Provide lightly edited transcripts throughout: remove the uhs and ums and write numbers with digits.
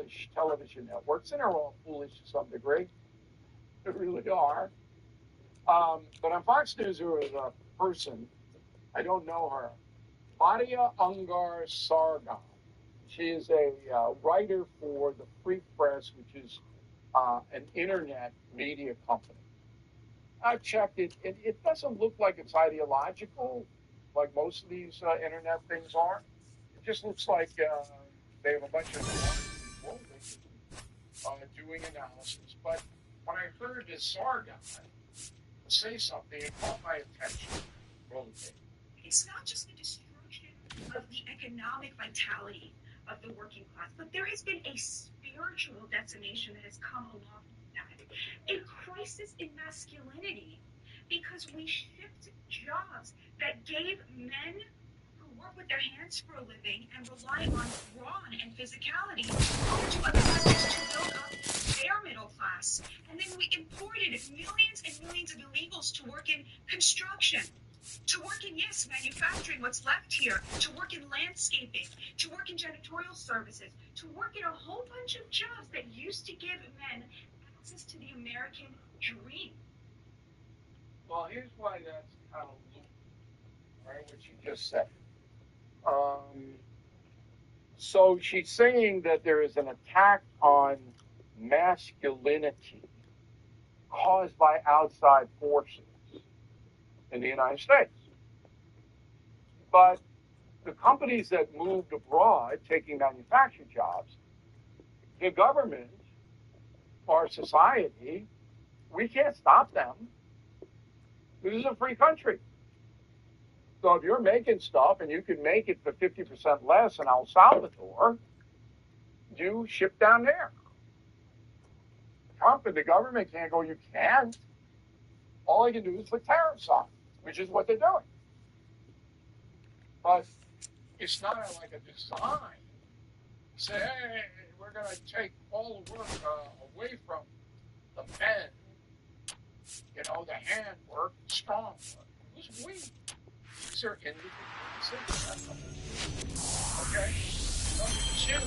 foolish television networks, and they're all foolish to some degree. They really are. But on Fox News, there was a person, I don't know her, Fadia Ungar Sargon. She is a writer for the Free Press, which is an internet media company. I've checked it. It doesn't look like it's ideological, like most of these internet things are. It just looks like they have a bunch of people doing analysis. But when I heard this Sargon say something, it caught my attention. It's not just the destruction of the economic vitality of the working class, but there has been a spiritual decimation that has come along with that. A crisis in masculinity, because we shift jobs that gave men who work with their hands for a living and rely on brawn and physicality over to other countries to build up their middle class. And then we imported millions and millions of illegals to work in construction, to work in, yes, manufacturing, what's left here, to work in landscaping, to work in janitorial services, to work in a whole bunch of jobs that used to give men access to the American dream. Well, here's why that's kind of loose, right, what you just said. So she's saying that there is an attack on masculinity caused by outside forces in the United States. But the companies that moved abroad, taking manufacturing jobs, the government, our society, we can't stop them. This is a free country. So if you're making stuff and you can make it for 50% less in El Salvador, you ship down there. Trump and the government can't go, you can't. All they can do is put tariffs on, which is what they're doing. But it's not like a design. Say, hey, we're going to take all the work away from the men, the handwork, the strong work. Who's we? These are individual decisions. Okay? Number two,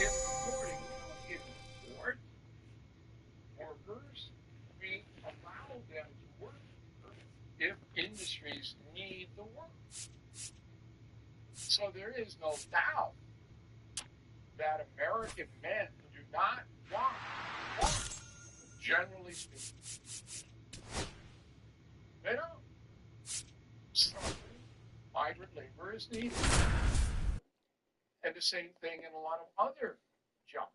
if reporting in court, workers, we allow them to work if industries need the work. So there is no doubt that American men do not want work, generally speaking. They don't. So migrant labor is needed. And the same thing in a lot of other jobs.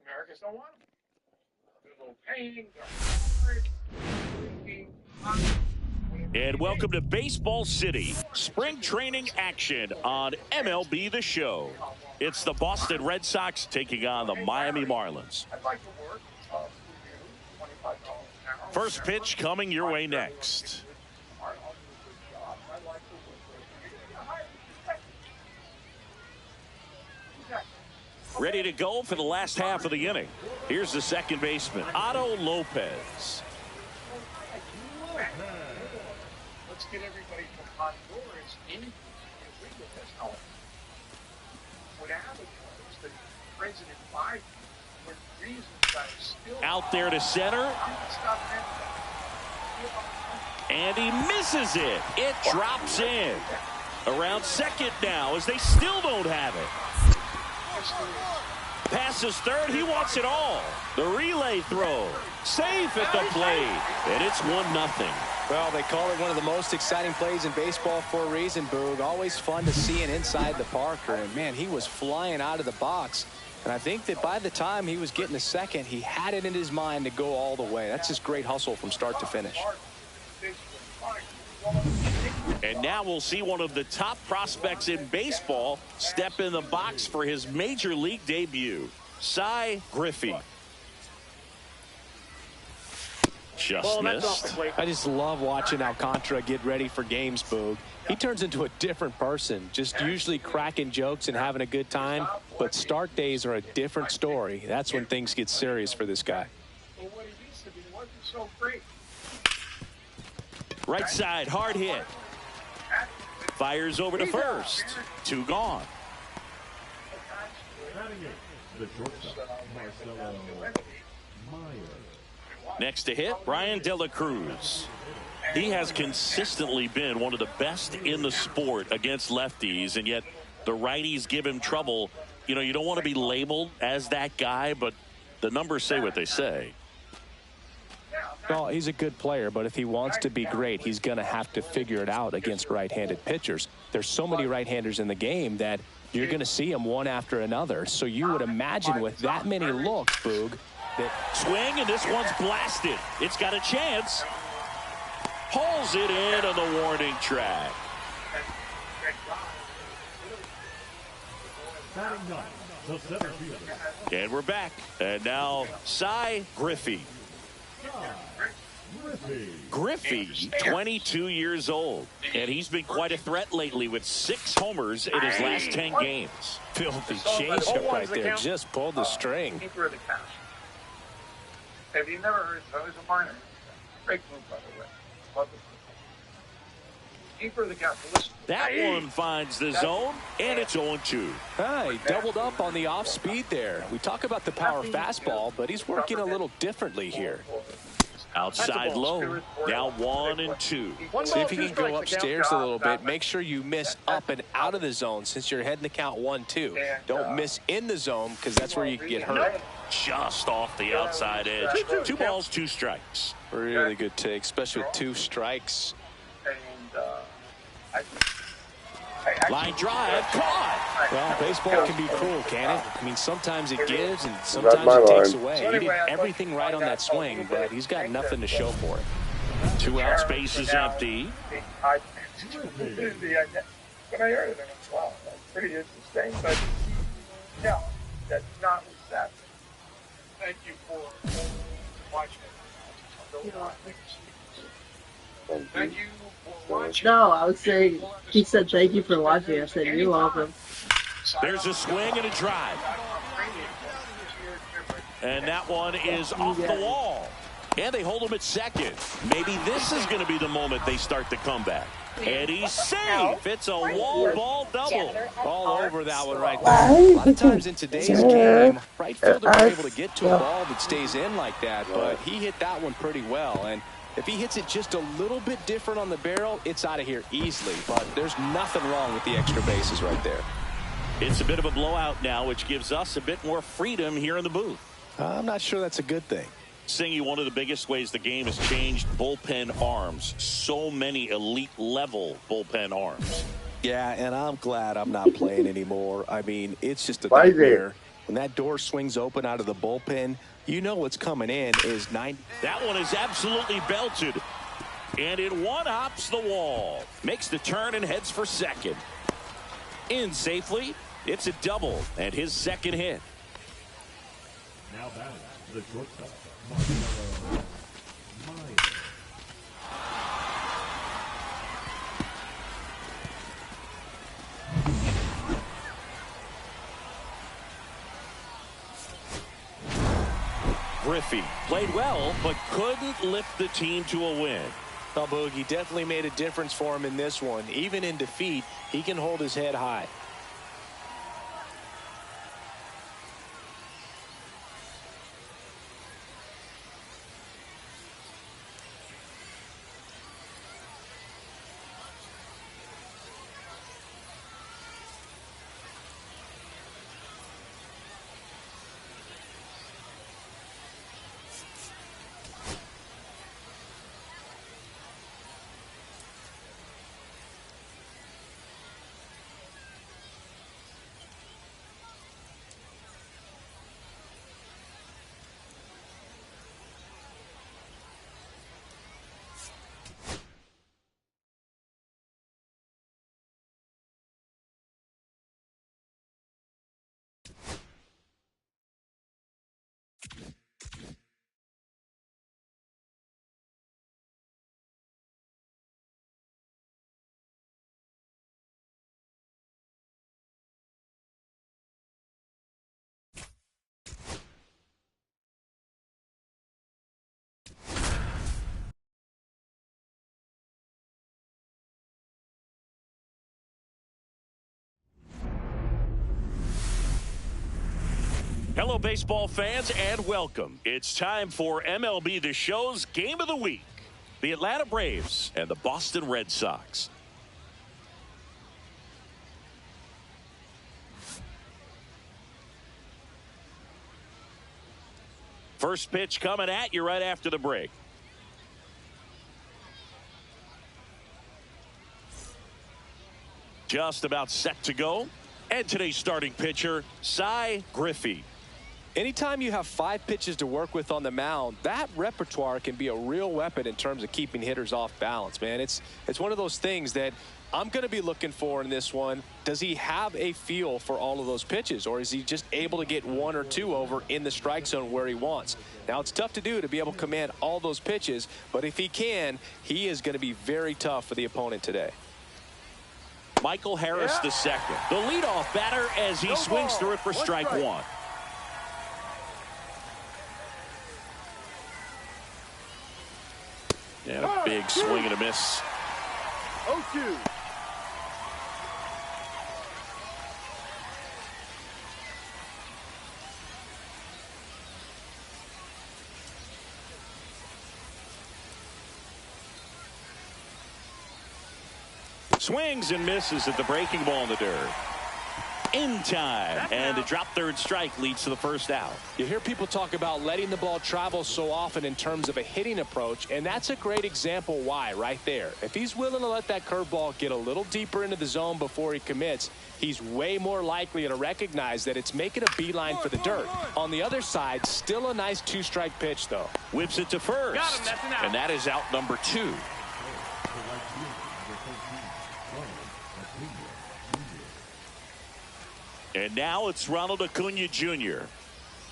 Americans don't want them. They're low paying, they're hard, And welcome to Baseball City, spring training action on MLB The Show. It's the Boston Red Sox taking on the Miami Marlins. First pitch coming your way next. Ready to go for the last half of the inning. Here's the second baseman, Otto Lopez. Let's get everybody from Honduras in and agree with this. Now, what happened was that President Biden, for reasons that are still out there to center. And he misses it. It drops in. Around second now as they still don't have it. Passes third. He wants it all. The relay throw. Safe at the plate. And it's 1-0. Well, they call it one of the most exciting plays in baseball for a reason, Boog. Always fun to see an inside the Parker. And, man, he was flying out of the box. And I think that by the time he was getting to second, he had it in his mind to go all the way. That's just great hustle from start to finish. And now we'll see one of the top prospects in baseball step in the box for his major league debut, Cy Griffey. Just missed. I just love watching Alcantara get ready for games, Boog. He turns into a different person, just usually cracking jokes and having a good time. But start days are a different story. That's when things get serious for this guy. Right side, hard hit. Fires over to first. 2 gone. Next to hit, Brian De La Cruz. He has consistently been one of the best in the sport against lefties, and yet the righties give him trouble. You know, you don't want to be labeled as that guy, but the numbers say what they say. Well, he's a good player, but if he wants to be great, he's going to have to figure it out against right-handed pitchers. There's so many right-handers in the game that you're going to see them one after another. So you would imagine with that many looks, Boog, that swing, and this one's blasted. It's got a chance. Pulls it in on the warning track. And we're back. And now Cy Griffey. Griffey, 22 years old, and he's been quite a threat lately with 6 homers in his last 10 games. Filthy changeup right there, just pulled the string. Have you never heard of it? It's a minor. Great move, by the way. Love it. Keeper of the count. That one finds the zone, and it's 0-2. He doubled up on the off speed there. We talk about the power fastball, but he's working a little differently here. Outside low, now 1-2. See if you can go upstairs a little bit. Make sure you miss up and out of the zone since you're heading the count 1-2. Don't miss in the zone because that's where you can get hurt. Just off the outside edge. 2 balls, 2 strikes. Really good take, especially with 2 strikes. Line drive, caught. Well, baseball can be cruel, can it? I mean, sometimes it gives and sometimes it takes away. He did everything right on that swing, but he's got nothing to show for it. 2 out, space is empty. When I heard it, I went, wow, that's pretty interesting, but no, that's not what's that. Thank you for watching. Thank you for watching. No, I was saying, he said thank you for watching. I said you're welcome. There's a swing and a drive. And that one is off the wall. And they hold him at second. Maybe this is going to be the moment they start the comeback. And he's safe. It's a wall ball double. All over that one right there. A lot of times in today's game, right fielder are able to get to a ball that stays in like that, but he hit that one pretty well. And if he hits it just a little bit different on the barrel, it's out of here easily. But there's nothing wrong with the extra bases right there. It's a bit of a blowout now, which gives us a bit more freedom here in the booth. I'm not sure that's a good thing. Singy, one of the biggest ways the game has changed, bullpen arms. So many elite level bullpen arms. Yeah, and I'm glad I'm not playing anymore. I mean, it's just a nightmare. When that door swings open out of the bullpen, you know what's coming in is 90. That one is absolutely belted. And it one-hops the wall. Makes the turn and heads for second. In safely. It's a double and his second hit. Now batting the shortstop. Griffey played well, but couldn't lift the team to a win. Oh, Boogie definitely made a difference for him in this one. Even in defeat, he can hold his head high. Hello, baseball fans, and welcome. It's time for MLB The Show's Game of the Week. The Atlanta Braves and the Boston Red Sox. First pitch coming at you right after the break. Just about set to go. And today's starting pitcher, Cy Griffey. Anytime you have 5 pitches to work with on the mound, that repertoire can be a real weapon in terms of keeping hitters off balance, man. It's one of those things that I'm going to be looking for in this one. Does he have a feel for all of those pitches, or is he just able to get 1 or 2 over in the strike zone where he wants? Now, it's tough to do, to be able to command all those pitches, but if he can, he is going to be very tough for the opponent today. Michael Harris the second. The leadoff batter as he swings through it for strike 1. And a big swing and a miss. 0-2. Swings and misses at the breaking ball in the dirt. In time, and a drop third strike leads to the first out. You hear people talk about letting the ball travel so often in terms of a hitting approach, and that's a great example why right there. If he's willing to let that curveball get a little deeper into the zone before he commits, he's way more likely to recognize that it's making a beeline for the dirt. On the other side, still a nice 2-strike pitch, though. Whips it to first, and that is out number 2. And now it's Ronald Acuna Jr.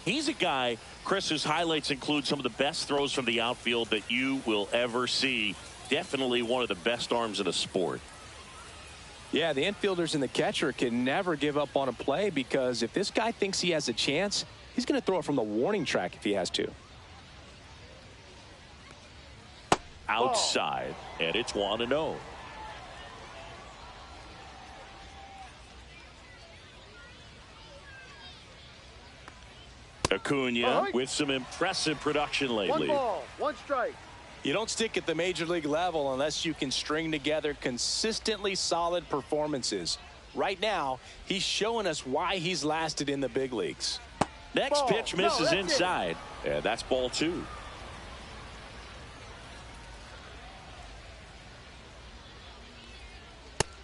He's a guy, Chris, whose highlights include some of the best throws from the outfield that you will ever see. Definitely one of the best arms in the sport. Yeah, the infielders and the catcher can never give up on a play, because if this guy thinks he has a chance, he's going to throw it from the warning track if he has to. Outside, and it's 1-0. Acuna with some impressive production lately. 1 ball, 1 strike. You don't stick at the major league level unless you can string together consistently solid performances. Right now, he's showing us why he's lasted in the big leagues. Next pitch misses inside. And that's ball 2.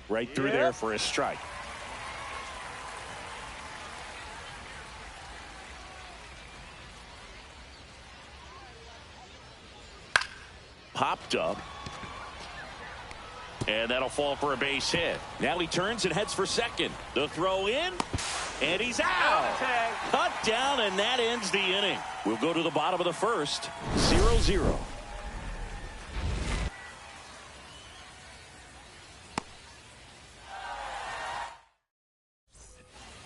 Right through there for a strike. Popped up. And that'll fall for a base hit. Now he turns and heads for second. The throw in. And he's out. Cut down, and that ends the inning. We'll go to the bottom of the first. 0-0.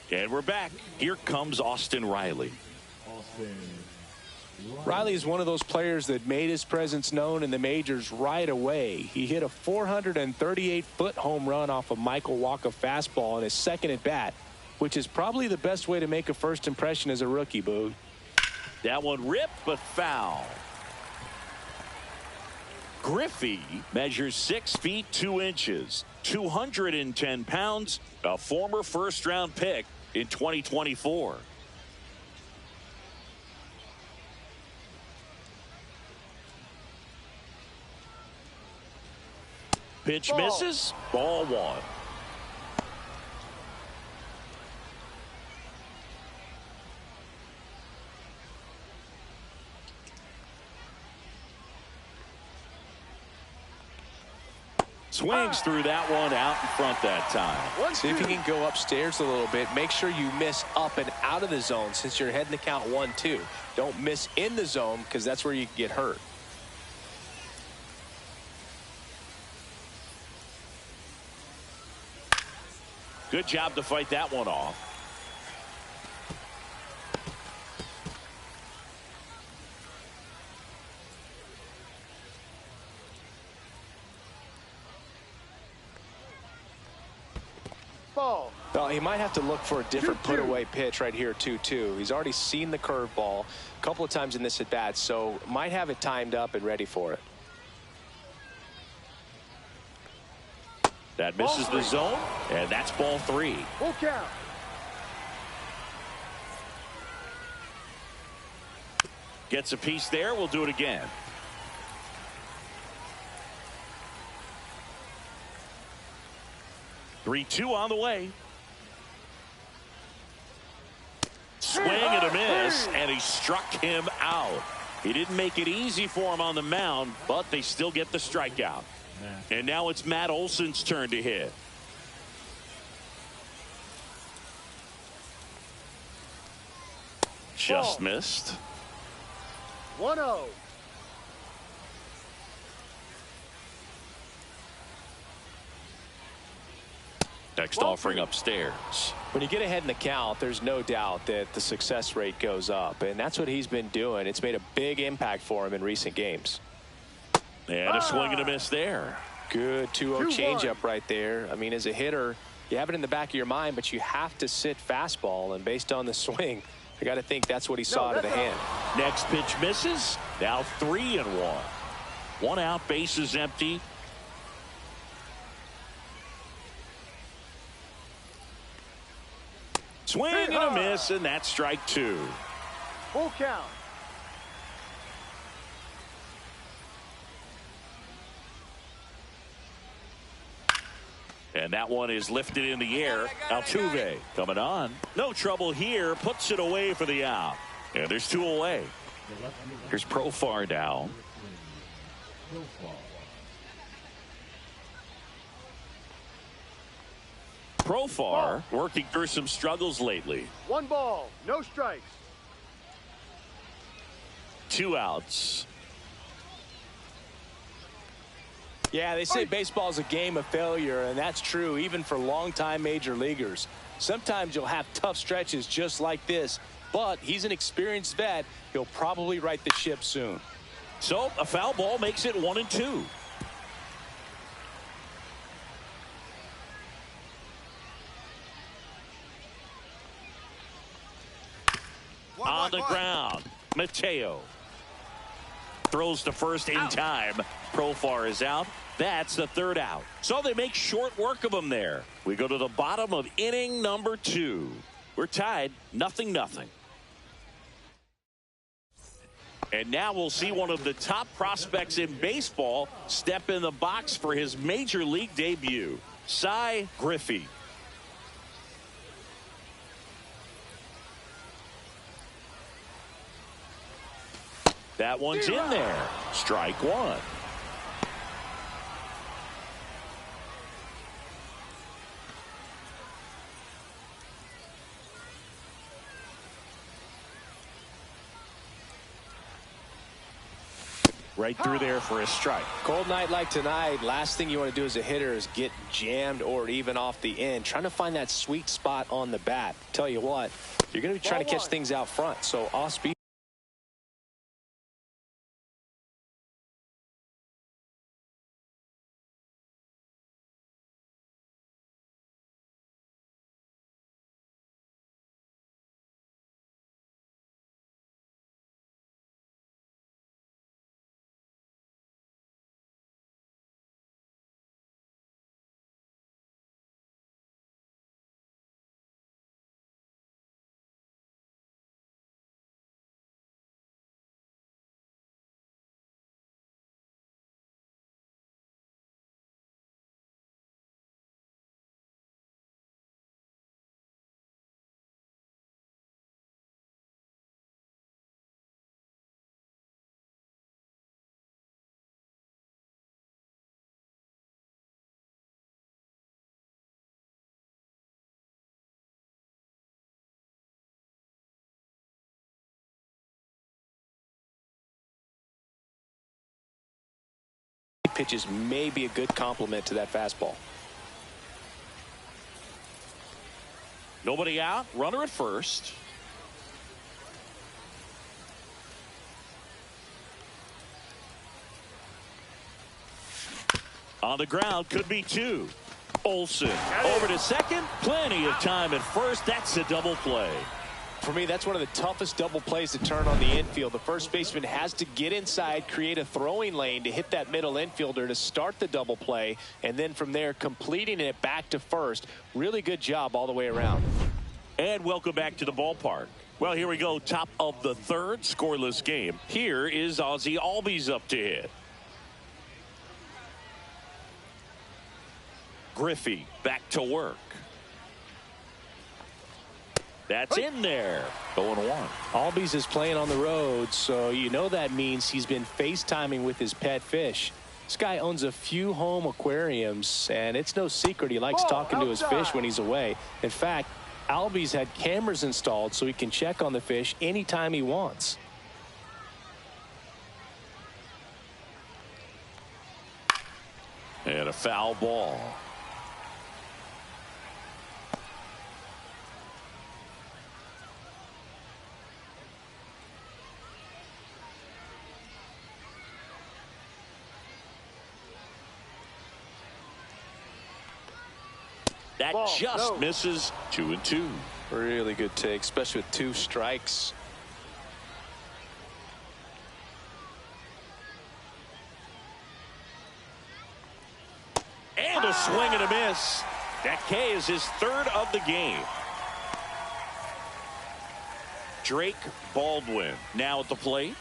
And we're back. Here comes Austin Riley. Riley is one of those players that made his presence known in the majors right away. He hit a 438-foot home run off a Michael Walker fastball in his second at bat, which is probably the best way to make a first impression as a rookie, Boog. That one ripped, but foul. Griffey measures 6 feet 2 inches, 210 pounds, a former first-round pick in 2024. Pitch misses. Ball 1. Swings through that one out in front that time. See if you can go upstairs a little bit. Make sure you miss up and out of the zone since you're heading to count 1-2. Don't miss in the zone, because that's where you can get hurt. Good job to fight that one off. Oh, he might have to look for a different put-away pitch right here, 2-2. He's already seen the curveball a couple of times in this at-bat, so might have it timed up and ready for it. That misses the zone, and that's ball 3. Full count. Gets a piece there. We'll do it again. Three-two on the way. Swing and a miss, and he struck him out. He didn't make it easy for him on the mound, but they still get the strikeout. And now it's Matt Olson's turn to hit. Just missed. 1-0. Next offering upstairs. When you get ahead in the count, there's no doubt that the success rate goes up, and that's what he's been doing. It's made a big impact for him in recent games. And a swing and a miss there. Good 2-0 changeup right there. I mean, as a hitter, you have it in the back of your mind, but you have to sit fastball, and based on the swing, I got to think that's what he saw to the hand. Next pitch misses. Now 3-1. One out, bases empty. Swing and a miss, and that's strike 2. Full count. And that one is lifted in the air. Altuve coming on. No trouble here. Puts it away for the out. And there's 2 away. Here's Profar now. Profar working through some struggles lately. 1 ball, no strikes. 2 outs. Yeah, they say baseball is a game of failure, and that's true even for longtime major leaguers. Sometimes you'll have tough stretches just like this, but he's an experienced vet. He'll probably right the ship soon. So a foul ball makes it 1-2. On the ground, Mateo throws to first in time. Profar is out. That's the 3rd out. So they make short work of him there. We go to the bottom of inning number 2. We're tied 0-0. And now we'll see one of the top prospects in baseball step in the box for his major league debut. Cy Griffey. That one's in there. Strike 1. Right through there for a strike. Cold night like tonight, last thing you want to do as a hitter is get jammed or even off the end. Trying to find that sweet spot on the bat. Tell you what, you're going to be trying to catch things out front. So off speed. Pitches may be a good complement to that fastball. Nobody out. Runner at first. On the ground, could be 2. Olsen over to second. Plenty of time at first. That's a double play. For me, that's one of the toughest double plays to turn on the infield. The first baseman has to get inside, create a throwing lane to hit that middle infielder to start the double play, and then from there completing it back to first. Really good job all the way around. And welcome back to the ballpark. Well, here we go. Top of the third, scoreless game. Here is Ozzie Albies up to hit. Griffey back to work. That's in there. 0-1. Albies is playing on the road, so you know that means he's been FaceTiming with his pet fish. This guy owns a few home aquariums, and it's no secret he likes talking to his fish when he's away. In fact, Albies had cameras installed so he can check on the fish anytime he wants. And a foul ball. That just misses. 2-2. Really good take, especially with 2 strikes. And a swing and a miss. That K is his third of the game. Drake Baldwin now at the plate.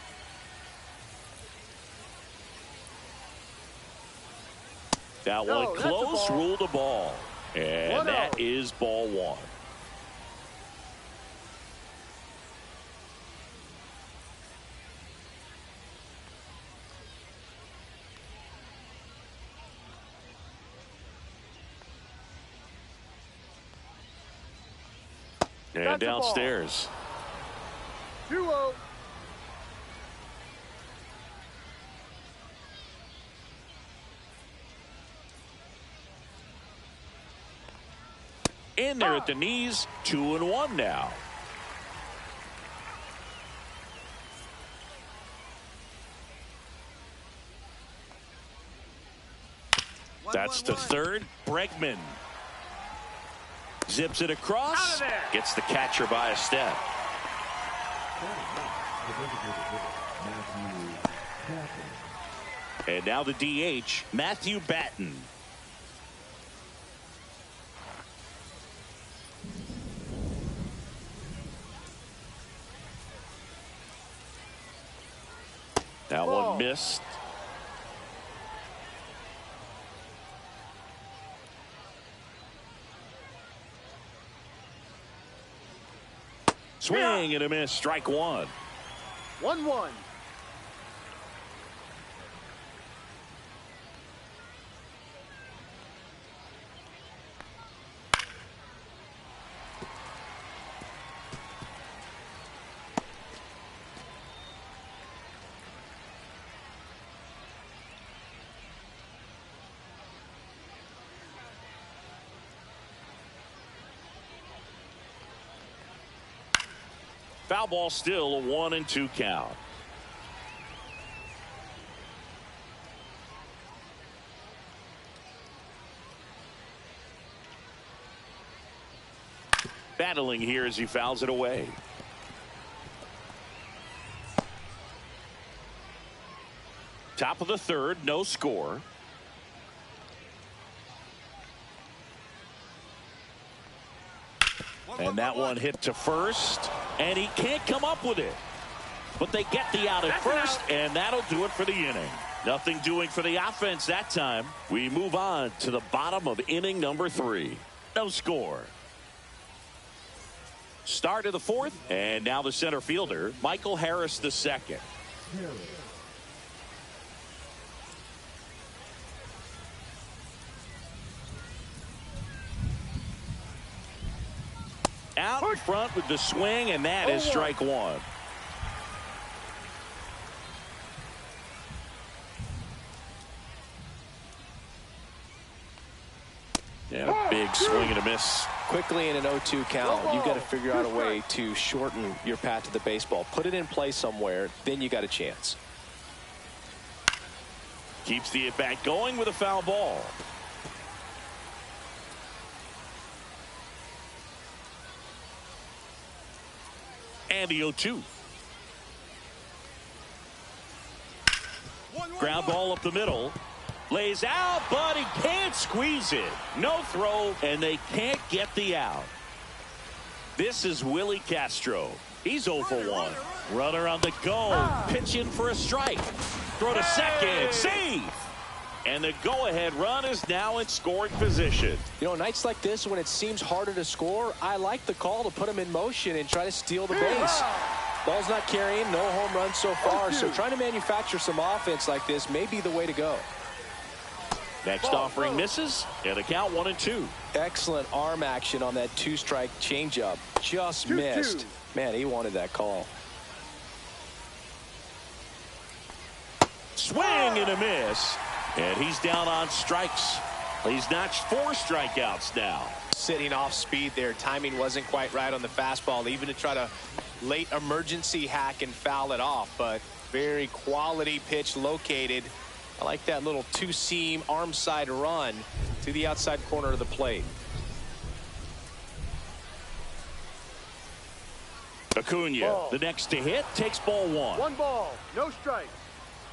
That one close, ruled a ball. And that is ball 1. And downstairs. 2-0. In there at the knees. 2-1 now. That's the third. Bregman zips it across. Gets the catcher by a step. And now the DH, Matthew Batten. That one missed. Swing and a miss. Strike 1. 1-1. Foul ball, still a 1-2 count. Battling here as he fouls it away. Top of the third, no score. And that one hit to first, and he can't come up with it. But they get the out at first, and that'll do it for the inning. Nothing doing for the offense that time. We move on to the bottom of inning number 3. No score. Start of the 4th, and now the center fielder, Michael Harris II. Out in front with the swing, and that is strike 1. And a big swing and a miss. Quickly in an 0-2 count, you've got to figure out a way to shorten your path to the baseball. Put it in play somewhere, then you got a chance. Keeps the at-bat going with a foul ball. And the 0-2. Ground ball up the middle. Lays out, but he can't squeeze it. No throw, and they can't get the out. This is Willie Castro. He's 0 for 1. Runner on the go. Pitching for a strike. Throw to second. Save. And the go-ahead run is now in scoring position. You know, nights like this when it seems harder to score, I like the call to put him in motion and try to steal the base. Ball's not carrying, no home runs so far, so trying to manufacture some offense like this may be the way to go. Next offering misses, and a count 1-2. Excellent arm action on that 2-strike changeup. Just missed. Man, he wanted that call. Swing and a miss. And he's down on strikes. He's notched 4 strikeouts now. Sitting off speed there. Timing wasn't quite right on the fastball, even to try to late emergency hack and foul it off. But very quality pitch located. I like that little 2-seam arm side run to the outside corner of the plate. Acuna, the next to hit, takes ball 1. 1 ball, no strike.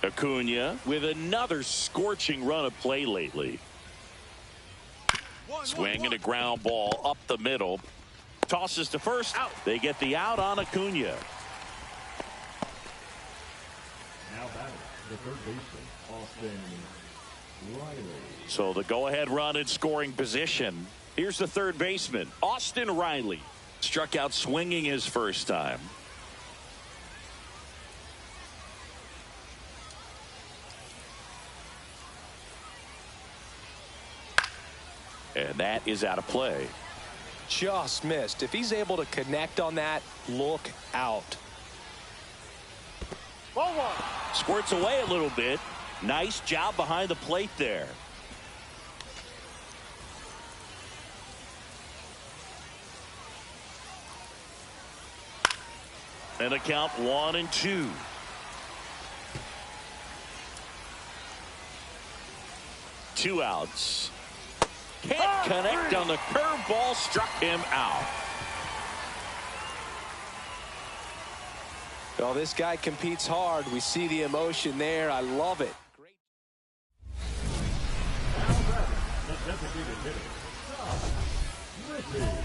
Acuna with another scorching run of play lately. Swing and a ground ball up the middle. Tosses to first. Out. They get the out on Acuna. Now batting, the third baseman, Austin Riley. So the go-ahead run in scoring position. Here's the third baseman, Austin Riley. Struck out swinging his first time. And that is out of play. Just missed. If he's able to connect on that, look out. Ball 1. Squirts away a little bit. Nice job behind the plate there. And a count 1-2. Two outs. Can't connect on the curveball, struck him out. Well, this guy competes hard. We see the emotion there. I love it. Great. The designated hitter, Rtts.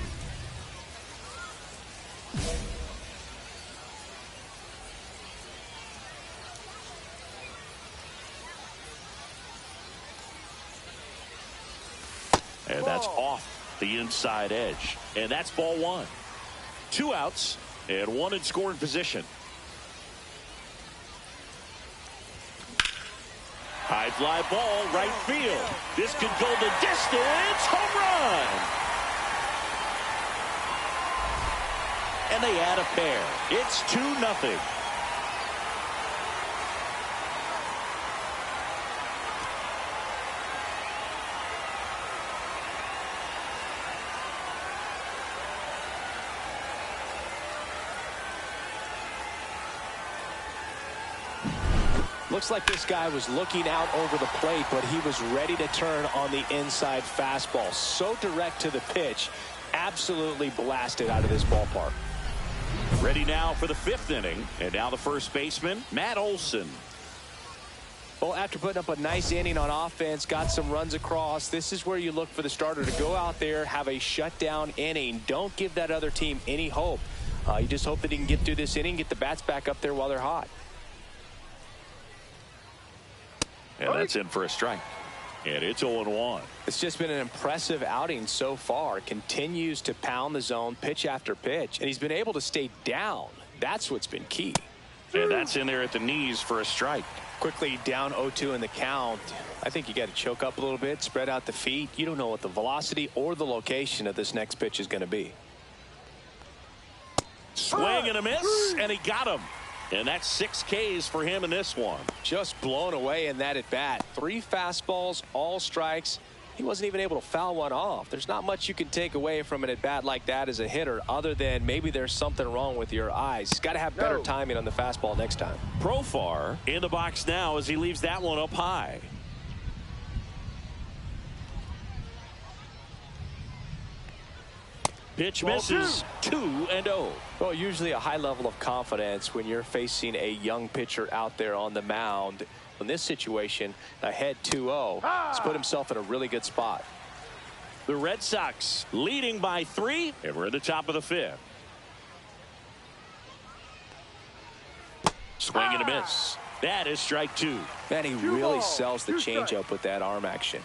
And that's off the inside edge. And that's ball 1. 2 outs and 1 in scoring position. High fly ball, right field. This could go the distance. Home run. And they add a pair. It's 2-0. Looks like this guy was looking out over the plate, but he was ready to turn on the inside fastball. So direct to the pitch. Absolutely blasted out of this ballpark. Ready now for the 5th inning. And now the first baseman, Matt Olson. Well, after putting up a nice inning on offense, got some runs across, this is where you look for the starter to go out there, have a shutdown inning. Don't give that other team any hope. You just hope that he can get through this inning, get the bats back up there while they're hot. And that's in for a strike. And it's 0-1. It's just been an impressive outing so far. Continues to pound the zone pitch after pitch. And he's been able to stay down. That's what's been key. And that's in there at the knees for a strike. Quickly down 0-2 in the count. I think you got to choke up a little bit, spread out the feet. You don't know what the velocity or the location of this next pitch is going to be. Swing and a miss, and he got him. And that's 6 Ks for him in this one. Just blown away in that at bat. 3 fastballs, all strikes. He wasn't even able to foul one off. There's not much you can take away from an at bat like that as a hitter, other than maybe there's something wrong with your eyes. Got to have better timing on the fastball next time. Profar in the box now as he leaves that one up high. pitch misses. 2-0. Well, usually a high level of confidence when you're facing a young pitcher out there on the mound. In this situation, ahead 2-0, he's put himself in a really good spot. The Red Sox leading by 3, and we're at the top of the 5th. Swing and a miss. That is strike 2. Man, he really sells the changeup with that arm action.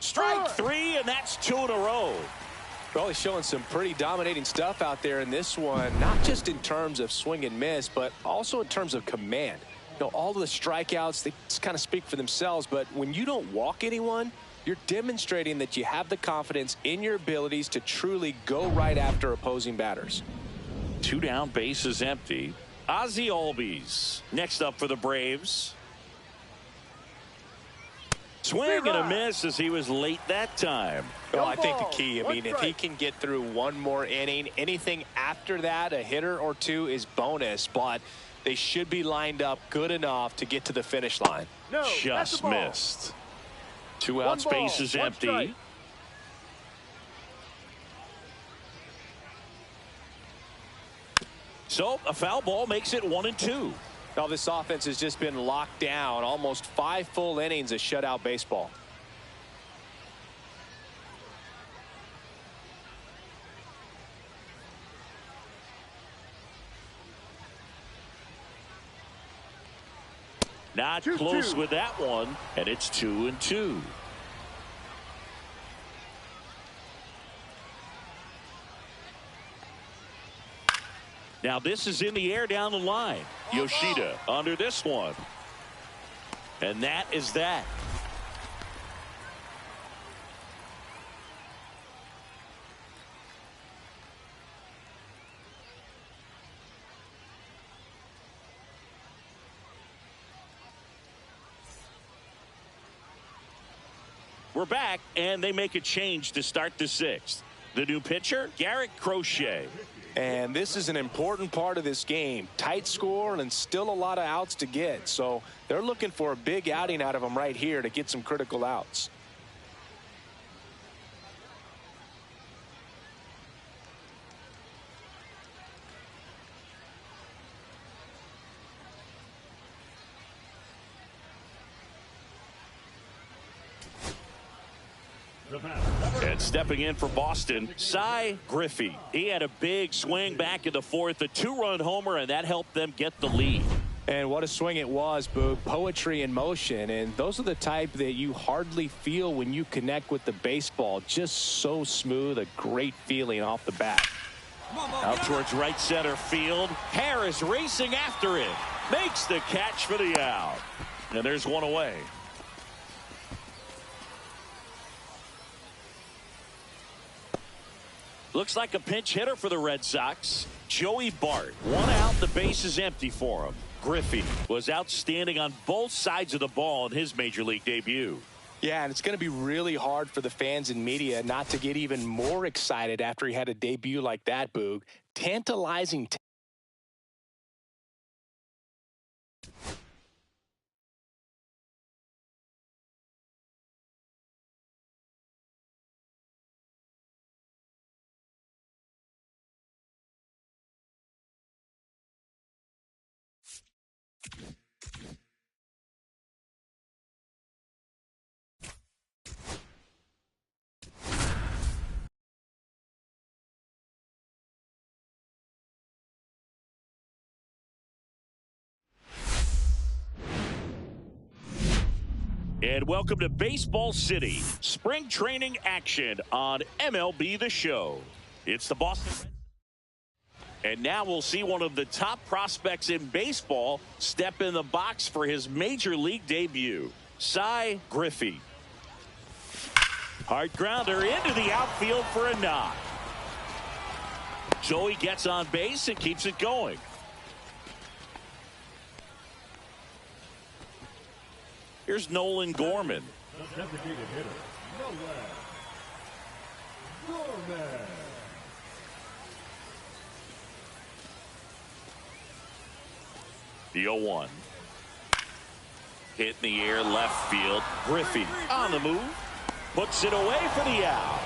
Strike 3, and that's 2 in a row. Well, he's showing some pretty dominating stuff out there in this one, not just in terms of swing and miss, but also in terms of command. You know, all of the strikeouts, they just kind of speak for themselves, but when you don't walk anyone, you're demonstrating that you have the confidence in your abilities to truly go right after opposing batters. 2 down, bases empty. Ozzie Albies next up for the Braves. Swing and a miss as he was late that time. Well, I think the key, I mean, if he can get through one more inning, anything after that, a hitter or two is bonus, but they should be lined up good enough to get to the finish line. Just missed. 2 outs, bases empty. So a foul ball makes it 1-2. Now this offense has just been locked down. Almost 5 full innings of shutout baseball. Not close with that one, and it's 2-2. Now this is in the air down the line. Yoshida under this one. And that is that. We're back, and they make a change to start the 6th. The new pitcher, Garrett Crochet. And this is an important part of this game. Tight score and still a lot of outs to get. So they're looking for a big outing out of him right here to get some critical outs. And stepping in for Boston, Cy Griffey. He had a big swing back in the 4th, a 2-run homer, and that helped them get the lead. And what a swing it was, Boog. Poetry in motion. And those are the type that you hardly feel when you connect with the baseball. Just so smooth, a great feeling off the bat. Out towards right center field. Harris racing after it. Makes the catch for the out. And there's one away. Looks like a pinch hitter for the Red Sox. Joey Bart. 1 out, the base is empty for him. Griffey was outstanding on both sides of the ball in his major league debut. Yeah, and it's going to be really hard for the fans and media not to get even more excited after he had a debut like that, Boog. Tantalizing. And welcome to Baseball City. Spring training action on MLB The Show. It's the Boston. And now we'll see one of the top prospects in baseball step in the box for his major league debut. Cy Griffey. Hard grounder into the outfield for a knock. Joey gets on base and keeps it going. Here's Nolan Gorman. The designated hitter, Nolan Gorman. The 0-1. Hit in the air, left field. Griffey on the move. Puts it away for the out.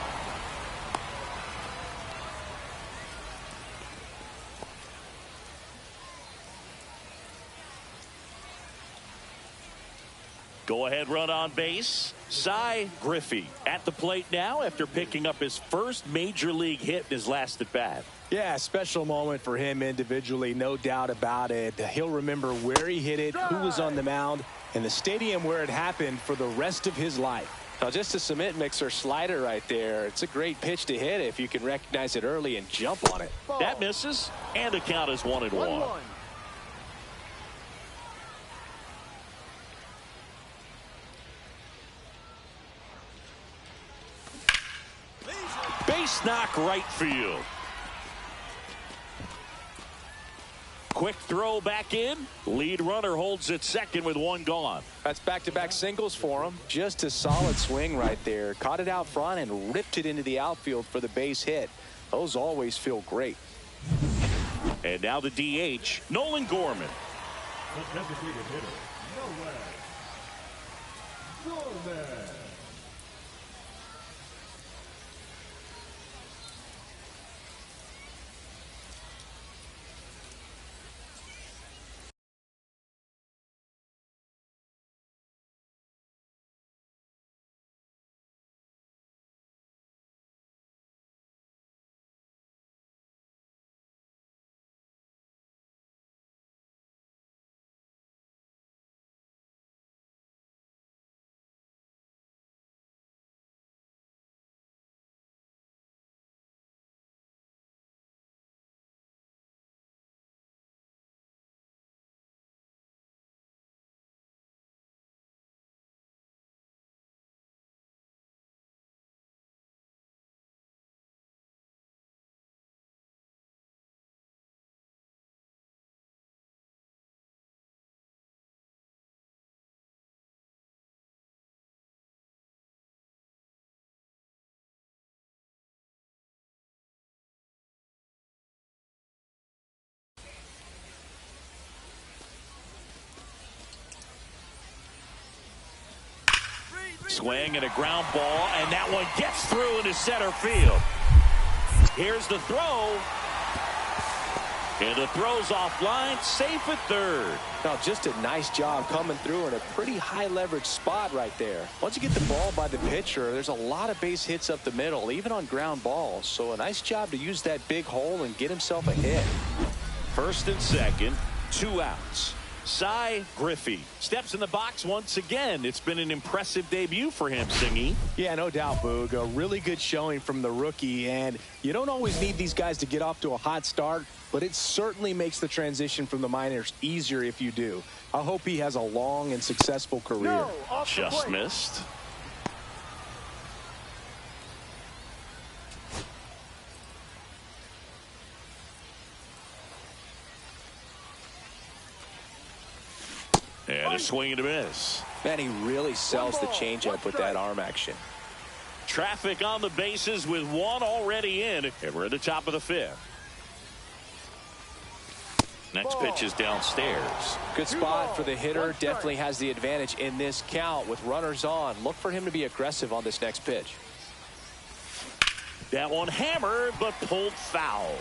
Go-ahead run on base. Cy Griffey at the plate now after picking up his first major league hit in his last at-bat. Yeah, special moment for him individually, no doubt about it. He'll remember where he hit it, who was on the mound, and the stadium where it happened for the rest of his life. Now, just a cement mixer slider right there. It's a great pitch to hit if you can recognize it early and jump on it. That misses, and the count is 1-1. Base knock right field. Quick throw back in. Lead runner holds at second with one gone. That's back-to-back singles for him. Just a solid swing right there. Caught it out front and ripped it into the outfield for the base hit. Those always feel great. And now the DH, Nolan Gorman. The designated hitter, Gorman. Swing and a ground ball, and that one gets through into center field. Here's the throw. And the throw's offline, safe at third. Now, just a nice job coming through in a pretty high leverage spot right there. Once you get the ball by the pitcher, there's a lot of base hits up the middle, even on ground balls. So a nice job to use that big hole and get himself a hit. First and second, 2 outs. Cy Griffey steps in the box once again. It's been an impressive debut for him, Singy. Yeah, no doubt, Boog. A really good showing from the rookie, and you don't always need these guys to get off to a hot start, but it certainly makes the transition from the minors easier if you do. I hope he has a long and successful career. Just missed. And a swing and a miss. Man, he really sells the changeup with that arm action. Traffic on the bases with one already in, and we're at the top of the 5th. Next pitch is downstairs. Good spot for the hitter. Definitely has the advantage in this count with runners on. Look for him to be aggressive on this next pitch. That one hammered, but pulled foul.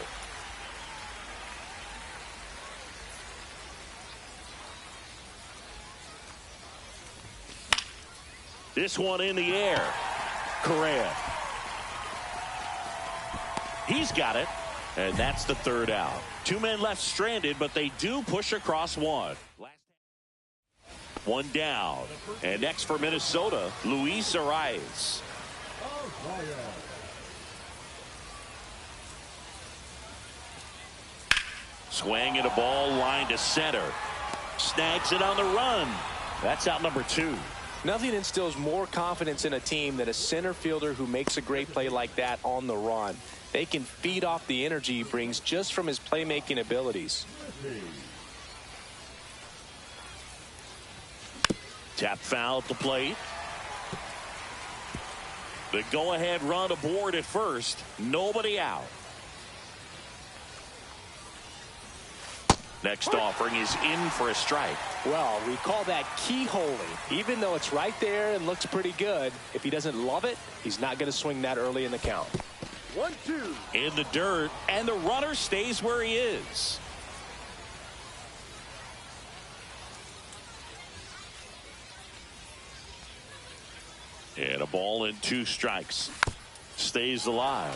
This one in the air. Correa. He's got it. And that's the 3rd out. 2 men left stranded, but they do push across one. One down. And next for Minnesota, Luis Rtts. Swing and a ball line to center. Snags it on the run. That's out number 2. Nothing instills more confidence in a team than a center fielder who makes a great play like that on the run. They can feed off the energy he brings just from his playmaking abilities. Tap foul at the plate. The go-ahead run aboard at first. Nobody out. Next offering is in for a strike. Well, we call that keyholing. Even though it's right there and looks pretty good, if he doesn't love it, he's not going to swing that early in the count. 1-2. In the dirt, and the runner stays where he is. And a ball and 2 strikes. Stays alive.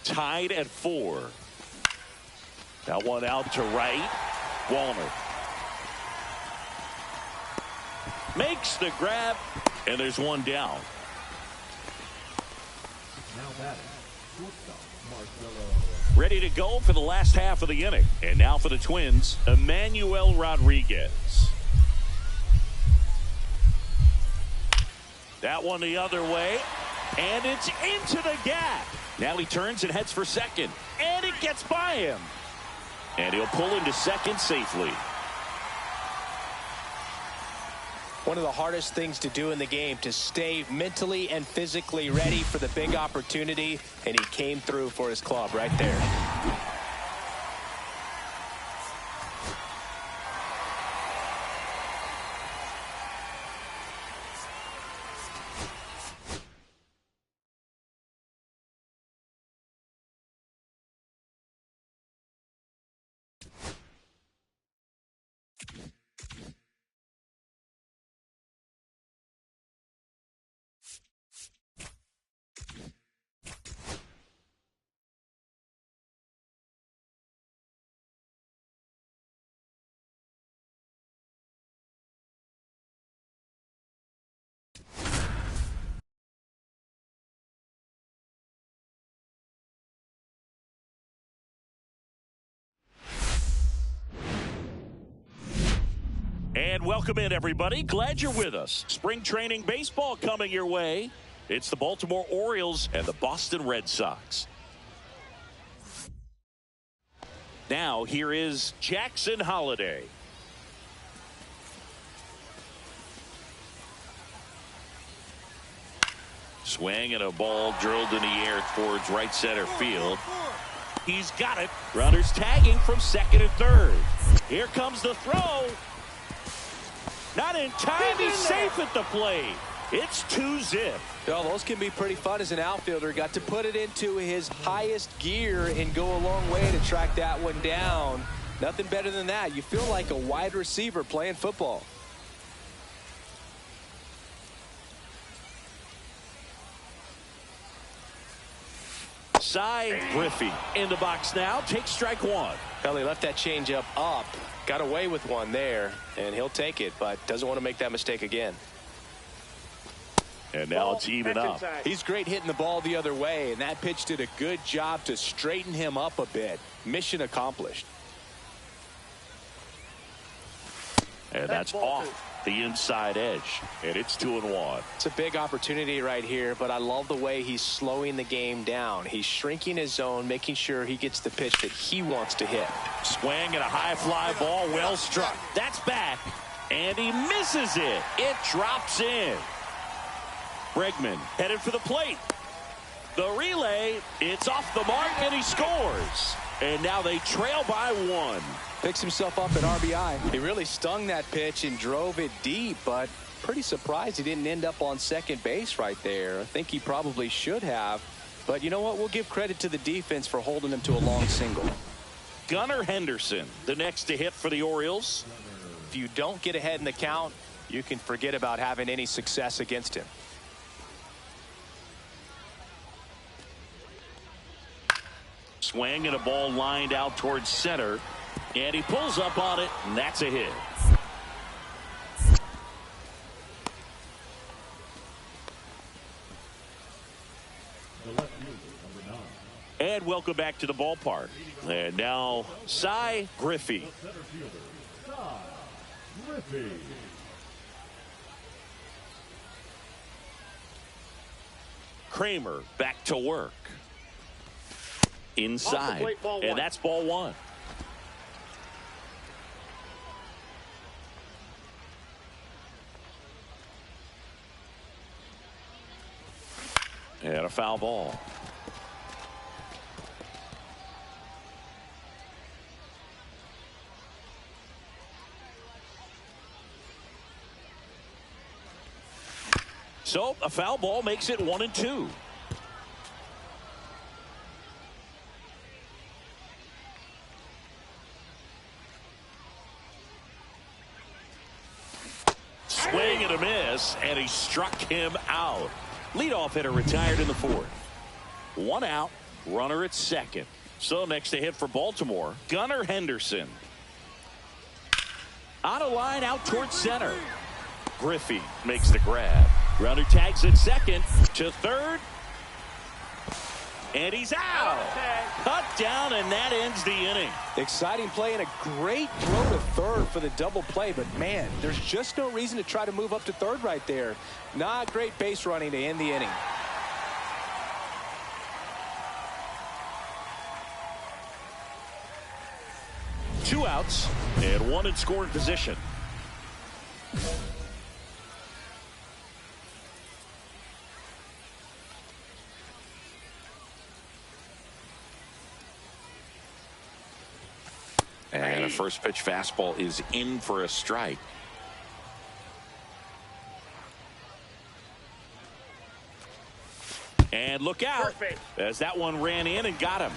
Tied at 4. That one out to right. Walner makes the grab, and there's one down. Now batting, shortstop Marcelo. Ready to go for the last half of the inning. And now for the Twins, Emmanuel Rodriguez. That one the other way, and it's into the gap. Now he turns and heads for second, and it gets by him. And he'll pull into second safely. One of the hardest things to do in the game, to stay mentally and physically ready for the big opportunity, and he came through for his club right there. And welcome in, everybody. Glad you're with us. Spring training baseball coming your way. It's the Baltimore Orioles and the Boston Red Sox. Now here is Jackson Holliday. Swing and a ball drilled in the air towards right center field. He's got it. Runners tagging from second and third. Here comes the throw. Not in time. He's safe at the plate. It's 2-zip. Well, those can be pretty fun as an outfielder. Got to put it into his highest gear and go a long way to track that one down. Nothing better than that. You feel like a wide receiver playing football. Cy Griffey in the box now. Takes strike 1. Well, he left that changeup up. Got away with one there, and he'll take it, but doesn't want to make that mistake again. And now it's even up. He's great hitting the ball the other way, and that pitch did a good job to straighten him up a bit. Mission accomplished. And that's off the inside edge, and it's 2-1. It's a big opportunity right here, but I love the way he's slowing the game down. He's shrinking his zone, making sure he gets the pitch that he wants to hit. Swing and a high fly ball, well struck. That's back, and he misses it. It drops in. Bregman headed for the plate. The relay, it's off the mark, and he scores. And now they trail by 1. Picks himself up at RBI. He really stung that pitch and drove it deep, but pretty surprised he didn't end up on second base right there. I think he probably should have. But you know what? We'll give credit to the defense for holding him to a long single. Gunnar Henderson, the next to hit for the Orioles. If you don't get ahead in the count, you can forget about having any success against him. Swing and a ball lined out towards center. And he pulls up on it, and that's a hit. And welcome back to the ballpark. And now Cy Griffey. Kramer back to work. Inside. And that's ball 1. And a foul ball. So a foul ball makes it 1-2. Swing and a miss, and he struck him out. Leadoff hitter retired in the fourth. 1 out, runner at second. So next to hit for Baltimore, Gunnar Henderson. Out of line, out towards center. Griffey makes the grab. Runner tags at second to third. And he's out. Cut down, and that ends the inning. Exciting play and a great throw to third for the double play. But, man, there's just no reason to try to move up to third right there. Not great base running to end the inning. Two outs and one in scoring position. And a first pitch fastball is in for a strike. And look out. Perfect. As that one ran in and got him.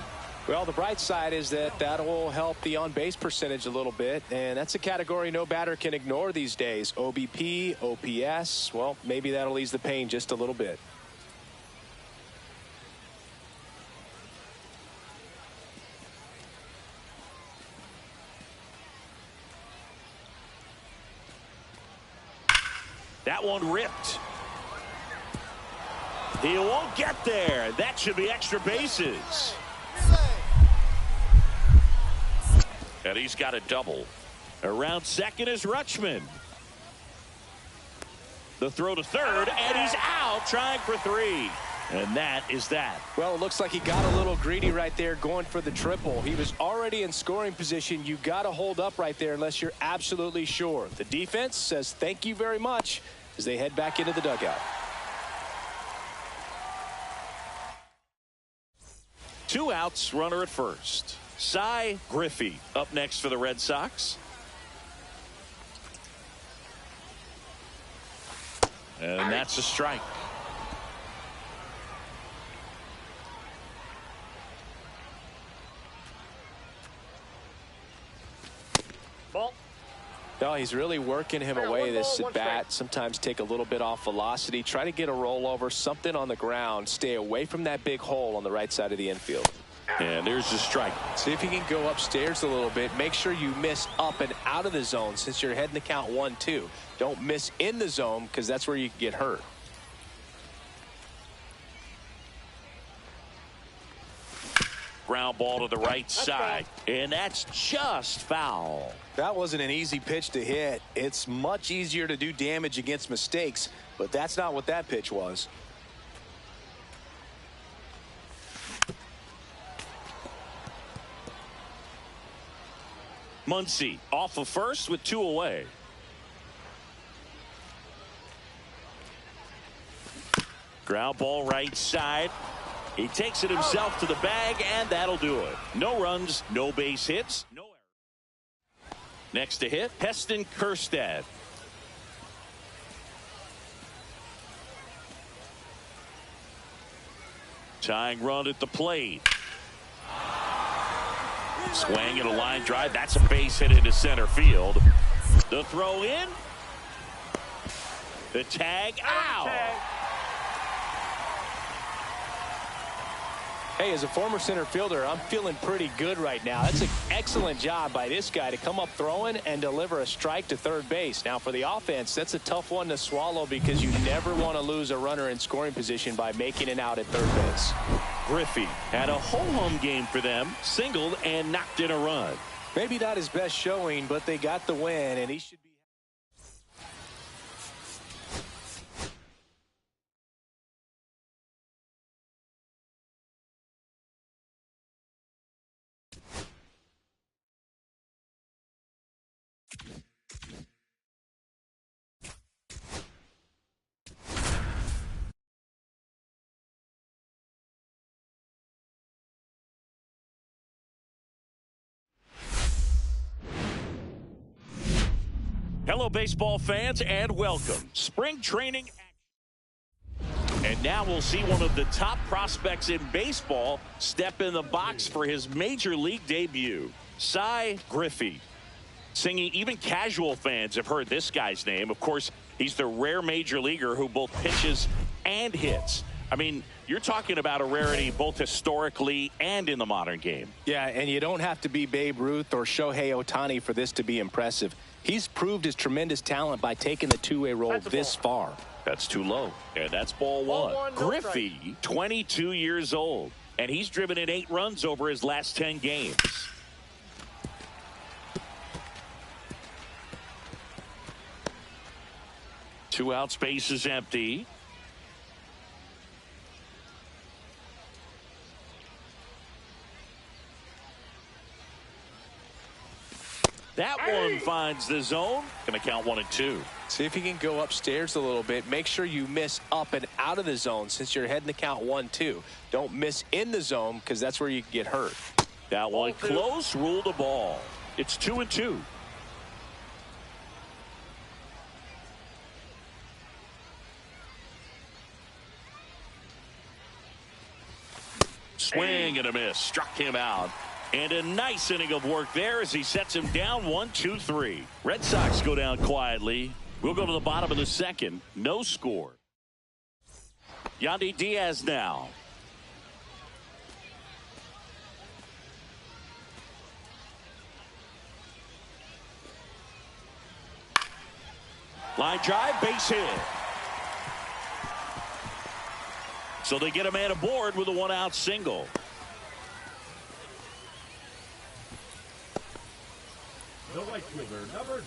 Well, the bright side is that will help the on-base percentage a little bit, and that's a category no batter can ignore these days. OBP, OPS, well, maybe that'll ease the pain just a little bit. That one ripped. He won't get there. That should be extra bases. And he's got a double. Around second is Rutschman. The throw to third, and he's out trying for 3. And that is that. Well, it looks like he got a little greedy right there going for the triple. He was already in scoring position. You got to hold up right there unless you're absolutely sure. The defense says thank you very much as they head back into the dugout. 2 outs, runner at first. Cy Griffey up next for the Red Sox. And that's a strike. Ball. No, he's really working him away this at bat. Sometimes take a little bit off velocity. Try to get a rollover, something on the ground. Stay away from that big hole on the right side of the infield. And there's the strike. See if you can go upstairs a little bit. Make sure you miss up and out of the zone since you're heading to count 1-2. Don't miss in the zone because that's where you can get hurt. Ground ball to the right side. And that's just foul. That wasn't an easy pitch to hit. It's much easier to do damage against mistakes, but that's not what that pitch was. Muncy off of first with 2 away. Ground ball right side. He takes it himself to the bag, and that'll do it. No runs, no base hits, no errors. Next to hit, Heston Kjerstad. Tying run at the plate. Swing and a line drive. That's a base hit into center field. The throw in. The tag out. Hey, as a former center fielder, I'm feeling pretty good right now. That's an excellent job by this guy to come up throwing and deliver a strike to third base. Now, for the offense, that's a tough one to swallow because you never want to lose a runner in scoring position by making it out at third base. Griffey had a ho-hum game for them, singled and knocked in a run. Maybe not his best showing, but they got the win, and he should be Hello, baseball fans, and welcome. Spring training. And now we'll see one of the top prospects in baseball step in the box for his major league debut. Cy Griffey. Singing, even casual fans have heard this guy's name. Of course, he's the rare major leaguer who both pitches and hits. I mean, you're talking about a rarity both historically and in the modern game. Yeah, and you don't have to be Babe Ruth or Shohei Ohtani for this to be impressive. He's proved his tremendous talent by taking the two-way role this far. That's too low, and that's ball one. Griffey, 22 years old, and he's driven in 8 runs over his last 10 games. Two out, space is empty. That one finds the zone. Going to count 1 and 2. See if you can go upstairs a little bit. Make sure you miss up and out of the zone since you're heading to count 1-2. Don't miss in the zone because that's where you can get hurt. That one close, ruled a ball. It's 2 and 2. Swing and a miss. Struck him out. And a nice inning of work there as he sets him down 1-2-3. Red Sox go down quietly. We'll go to the bottom of the second. No score. Yandy Diaz now. Line drive, base hit. So they get a man aboard with a 1-out single. The right fielder, number 9.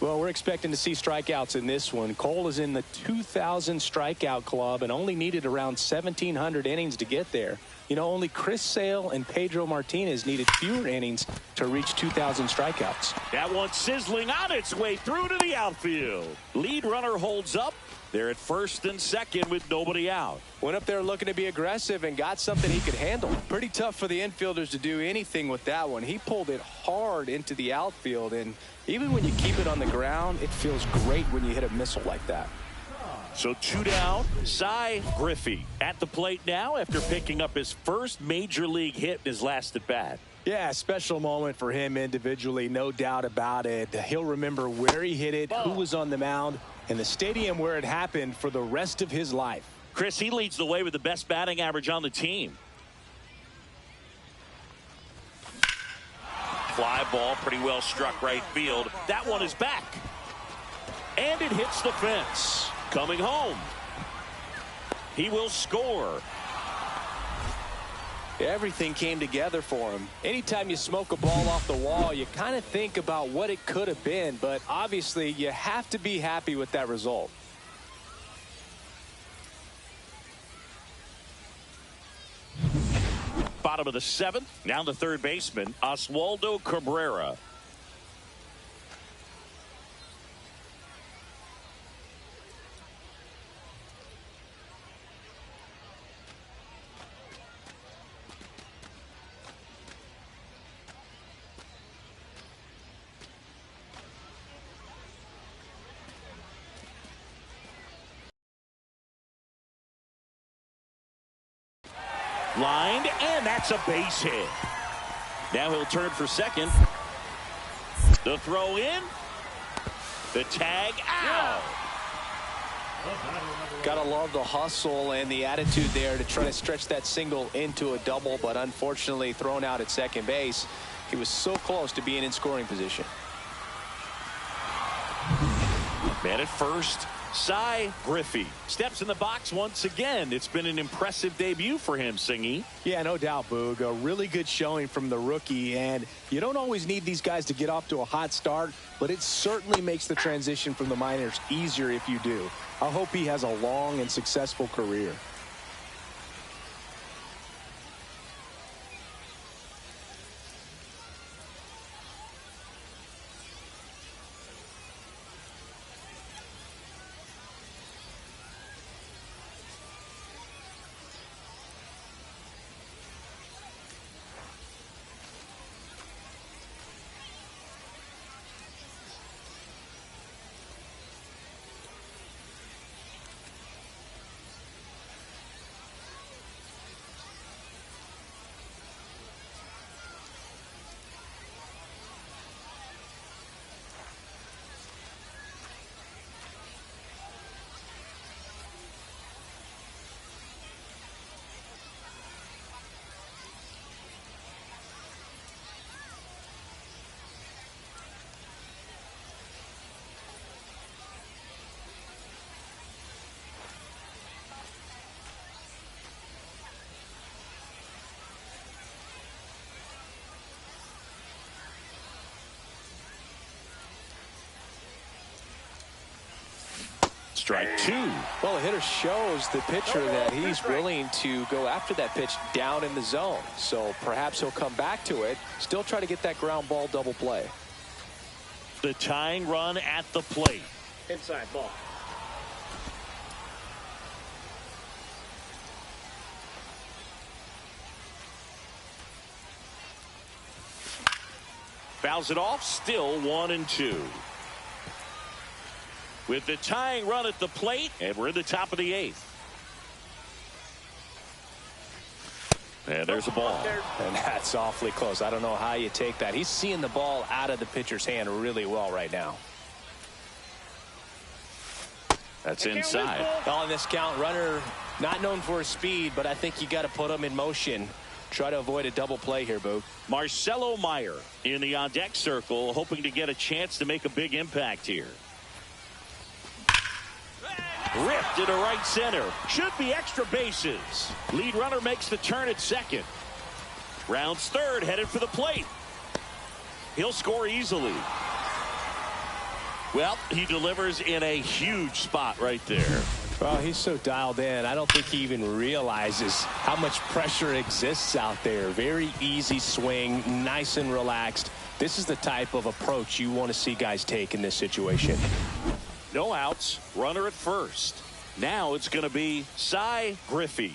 Well, we're expecting to see strikeouts in this one. Cole is in the 2,000 strikeout club and only needed around 1,700 innings to get there. You know, only Chris Sale and Pedro Martinez needed fewer innings to reach 2,000 strikeouts. That one sizzling on its way through to the outfield. Lead runner holds up. They're at first and second with nobody out. Went up there looking to be aggressive and got something he could handle. Pretty tough for the infielders to do anything with that one. He pulled it hard into the outfield, and even when you keep it on the ground, it feels great when you hit a missile like that. So 2 down. Cy Griffey at the plate now after picking up his first major league hit in his last at bat. Yeah, special moment for him individually, no doubt about it. He'll remember where he hit it, who was on the mound, and the stadium where it happened for the rest of his life. Chris, he leads the way with the best batting average on the team. Fly ball, pretty well struck right field. That one is back. And it hits the fence. Coming home. He will score. Everything came together for him. Anytime you smoke a ball off the wall, you kind of think about what it could have been, but obviously you have to be happy with that result. Bottom of the 7th. Now the third baseman, Oswaldo Cabrera. Lined, and that's a base hit. Now he'll turn for second. The throw in. The tag out. Gotta love the hustle and the attitude there to try to stretch that single into a double, but unfortunately thrown out at second base. He was so close to being in scoring position. Man at first. Cy Griffey steps in the box once again. It's been an impressive debut for him, Singy. Yeah, no doubt, Boog. A really good showing from the rookie, and you don't always need these guys to get off to a hot start, but it certainly makes the transition from the minors easier if you do. I hope he has a long and successful career. Strike two. Well, the hitter shows the pitcher that he's willing to go after that pitch down in the zone. So perhaps he'll come back to it, still try to get that ground ball double play. The tying run at the plate. Inside ball. Fouls it off. Still 1-2. With the tying run at the plate, and we're in the top of the 8th. And there's a ball. And that's awfully close. I don't know how you take that. He's seeing the ball out of the pitcher's hand really well right now. That's inside. On this count, runner not known for his speed, but I think you got to put him in motion. Try to avoid a double play here, Boog. Marcelo Meyer in the on-deck circle, hoping to get a chance to make a big impact here. Ripped into right center. Should be extra bases. Lead runner makes the turn at second. Rounds third, headed for the plate. He'll score easily. Well, he delivers in a huge spot right there. Well, he's so dialed in. I don't think he even realizes how much pressure exists out there. Very easy swing, nice and relaxed. This is the type of approach you want to see guys take in this situation. No outs, runner at first. Now it's going to be Cy Griffey.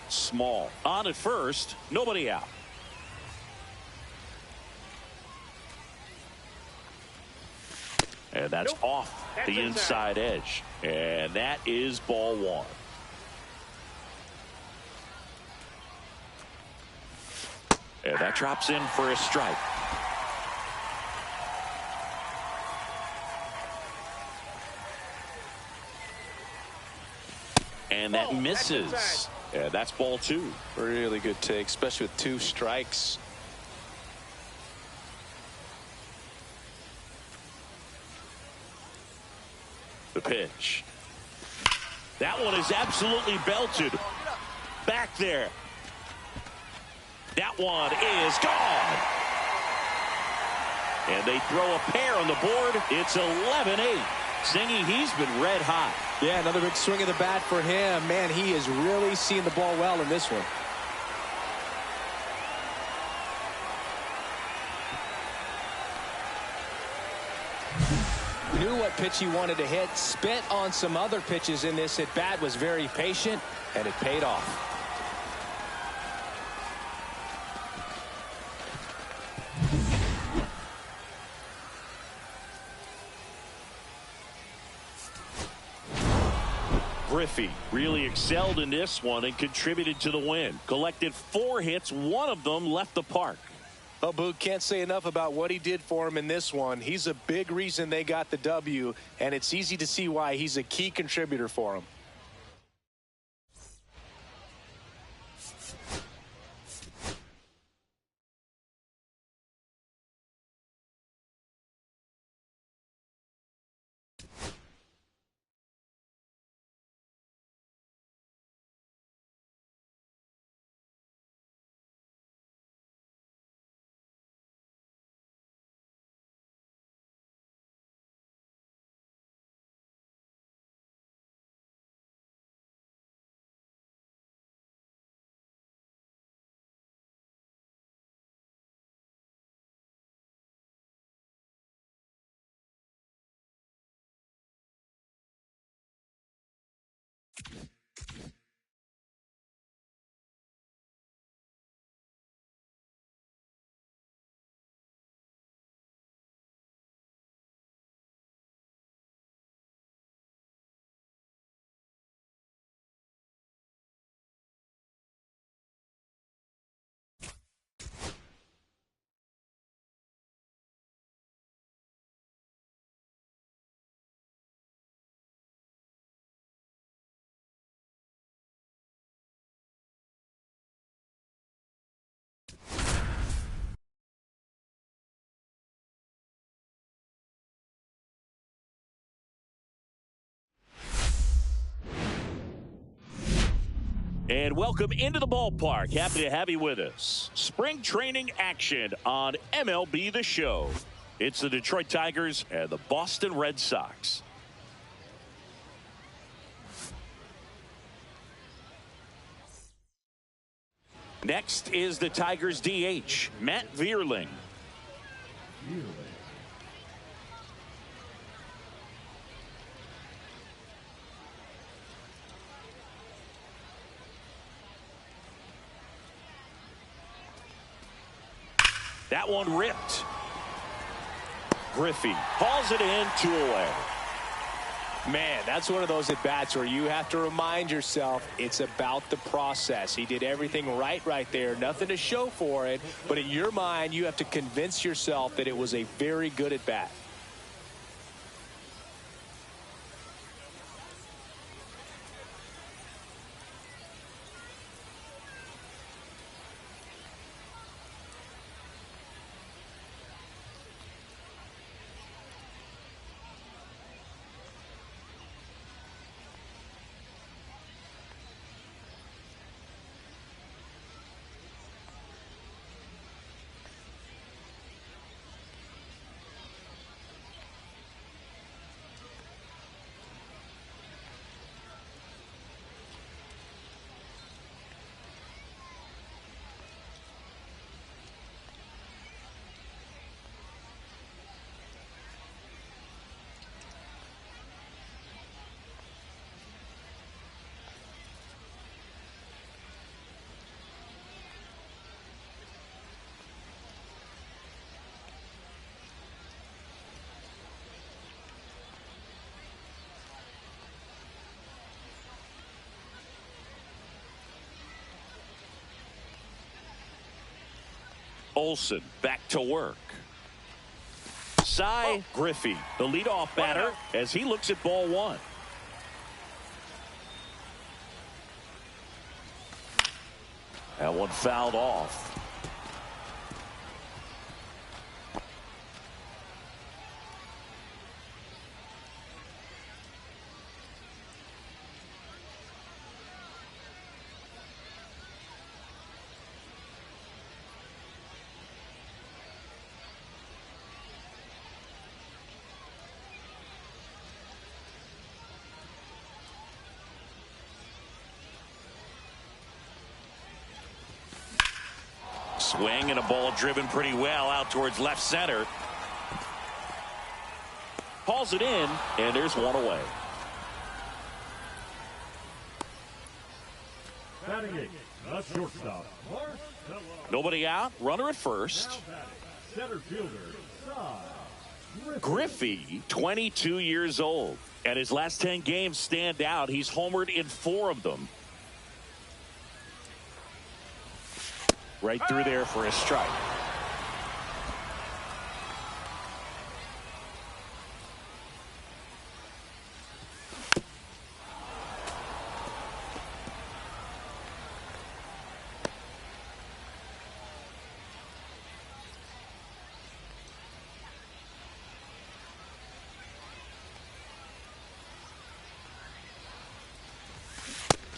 Small on at first, nobody out. And that's off the inside edge. And that is ball one. And that drops in for a strike. And that misses. Yeah, that's ball two. Really good take, especially with 2 strikes. The pitch. That one is absolutely belted. Back there. That one is gone. And they throw a pair on the board. It's 11-8. Singy, he's been red hot. Yeah, another big swing of the bat for him. Man, he is really seeing the ball well in this one. Knew what pitch he wanted to hit. Spit on some other pitches in this at bat. Was very patient, and it paid off. Griffey really excelled in this one and contributed to the win. Collected 4 hits. 1 of them left the park. Oh, Boog, can't say enough about what he did for him in this one. He's a big reason they got the W, and it's easy to see why he's a key contributor for them. And welcome into the ballpark. Happy to have you with us. Spring training action on MLB The Show. It's the Detroit Tigers and the Boston Red Sox. Next is the Tigers DH, Matt Vierling. That one ripped. Griffey hauls it in, 2 away. Man, that's one of those at-bats where you have to remind yourself it's about the process. He did everything right there. Nothing to show for it. But in your mind, you have to convince yourself that it was a very good at-bat. Olsen back to work. Cy Griffey, the leadoff batter, as he looks at ball 1. That one fouled off. Swing and a ball driven pretty well out towards left center. Hauls it in, and there's 1 away. Batting 8, the shortstop, Marcelo. Nobody out, runner at first. Now batting, center fielder, Cy Griffey, 22 years old. And his last 10 games stand out. He's homered in 4 of them. Right through there for a strike.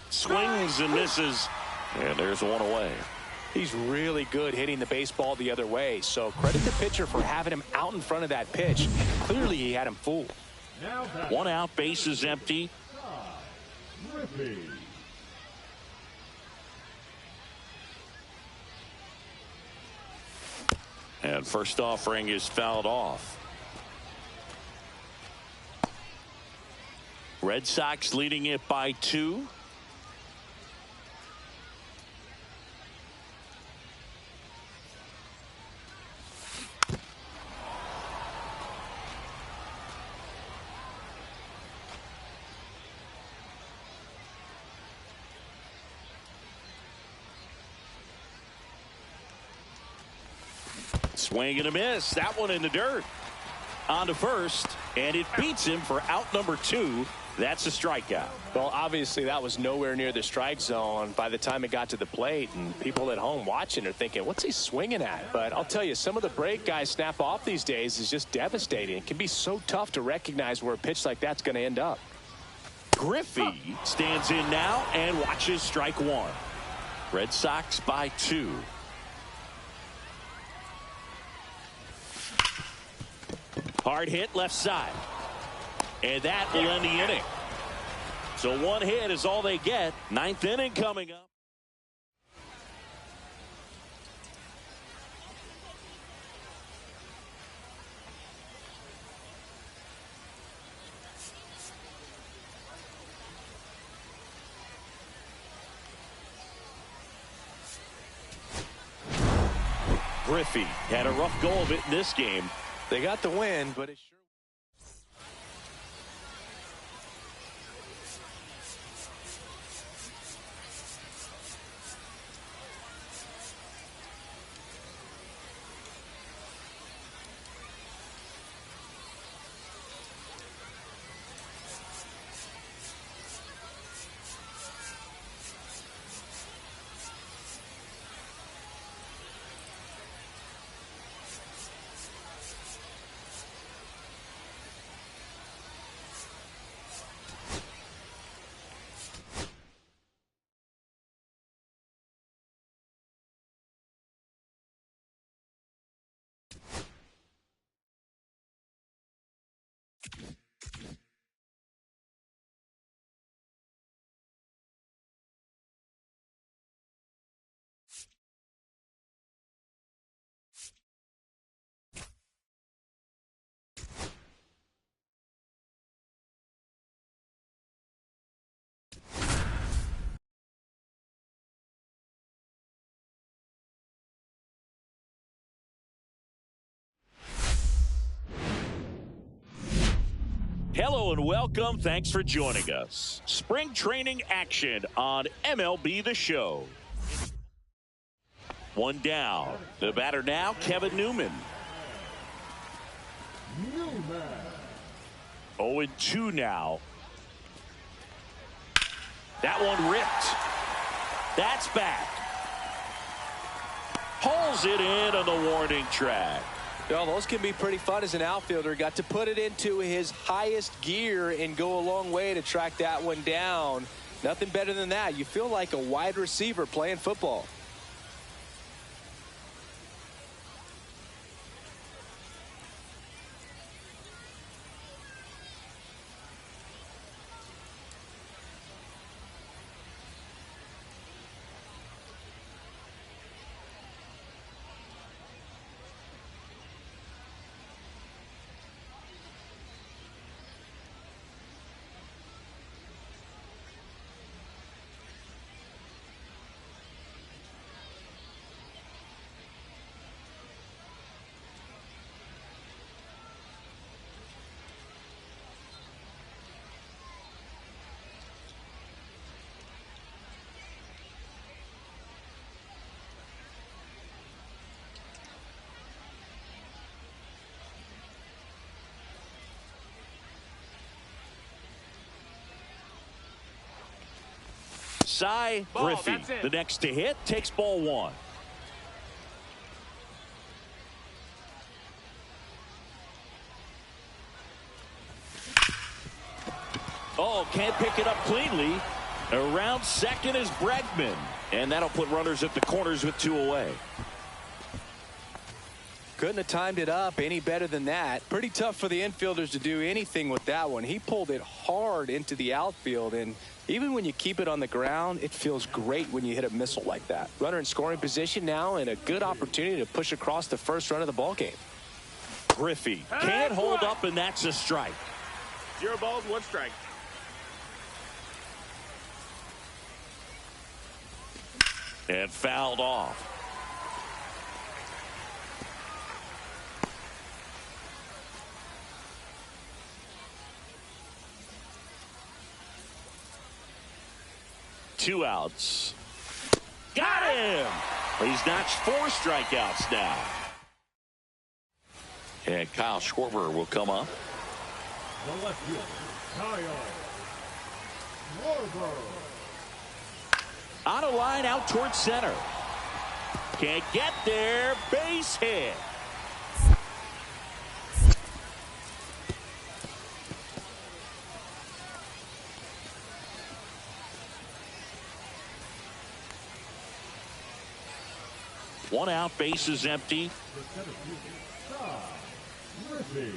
Swings and misses, and there's 1 away. He's really good hitting the baseball the other way, so credit the pitcher for having him out in front of that pitch. Clearly he had him fooled. 1 out, bases empty. Griffey. And first offering is fouled off. Red Sox leading it by 2. Swing and a miss. That one in the dirt. On to first, and it beats him for out number 2. That's a strikeout. Well, obviously that was nowhere near the strike zone by the time it got to the plate, and people at home watching are thinking, what's he swinging at? But I'll tell you, some of the break guys snap off these days is just devastating. It can be so tough to recognize where a pitch like that's going to end up. Griffey stands in now and watches strike one. Red Sox by 2. Hard hit left side. And that will end the inning. So one hit is all they get. 9th inning coming up. Griffey had a rough go of it in this game. They got the win, but it sure. Hello and welcome. Thanks for joining us. Spring training action on MLB The Show. One down. The batter now, Kevin Newman. 0-2 now. That one ripped. That's back. Pulls it in on the warning track. Well, those can be pretty fun as an outfielder. Got to put it into his highest gear and go a long way to track that one down. Nothing better than that. You feel like a wide receiver playing football. Cy Griffey, the next to hit, takes ball 1. Oh, can't pick it up cleanly. Around second is Bregman. And that'll put runners at the corners with 2 away. Couldn't have timed it up any better than that. Pretty tough for the infielders to do anything with that one. He pulled it hard into the outfield, and even when you keep it on the ground, it feels great when you hit a missile like that. Runner in scoring position now, and a good opportunity to push across the first run of the ball game. Griffey can't hold up, and that's a strike. 0 balls, 1 strike. And fouled off. Two outs. Got him! He's notched 4 strikeouts now. And Kyle Schwarber will come up. The left fielder, Kyle Schwarber. On a line out towards center. Can't get there. Base hit. 1 out, bases empty. The center fielder, Rtts.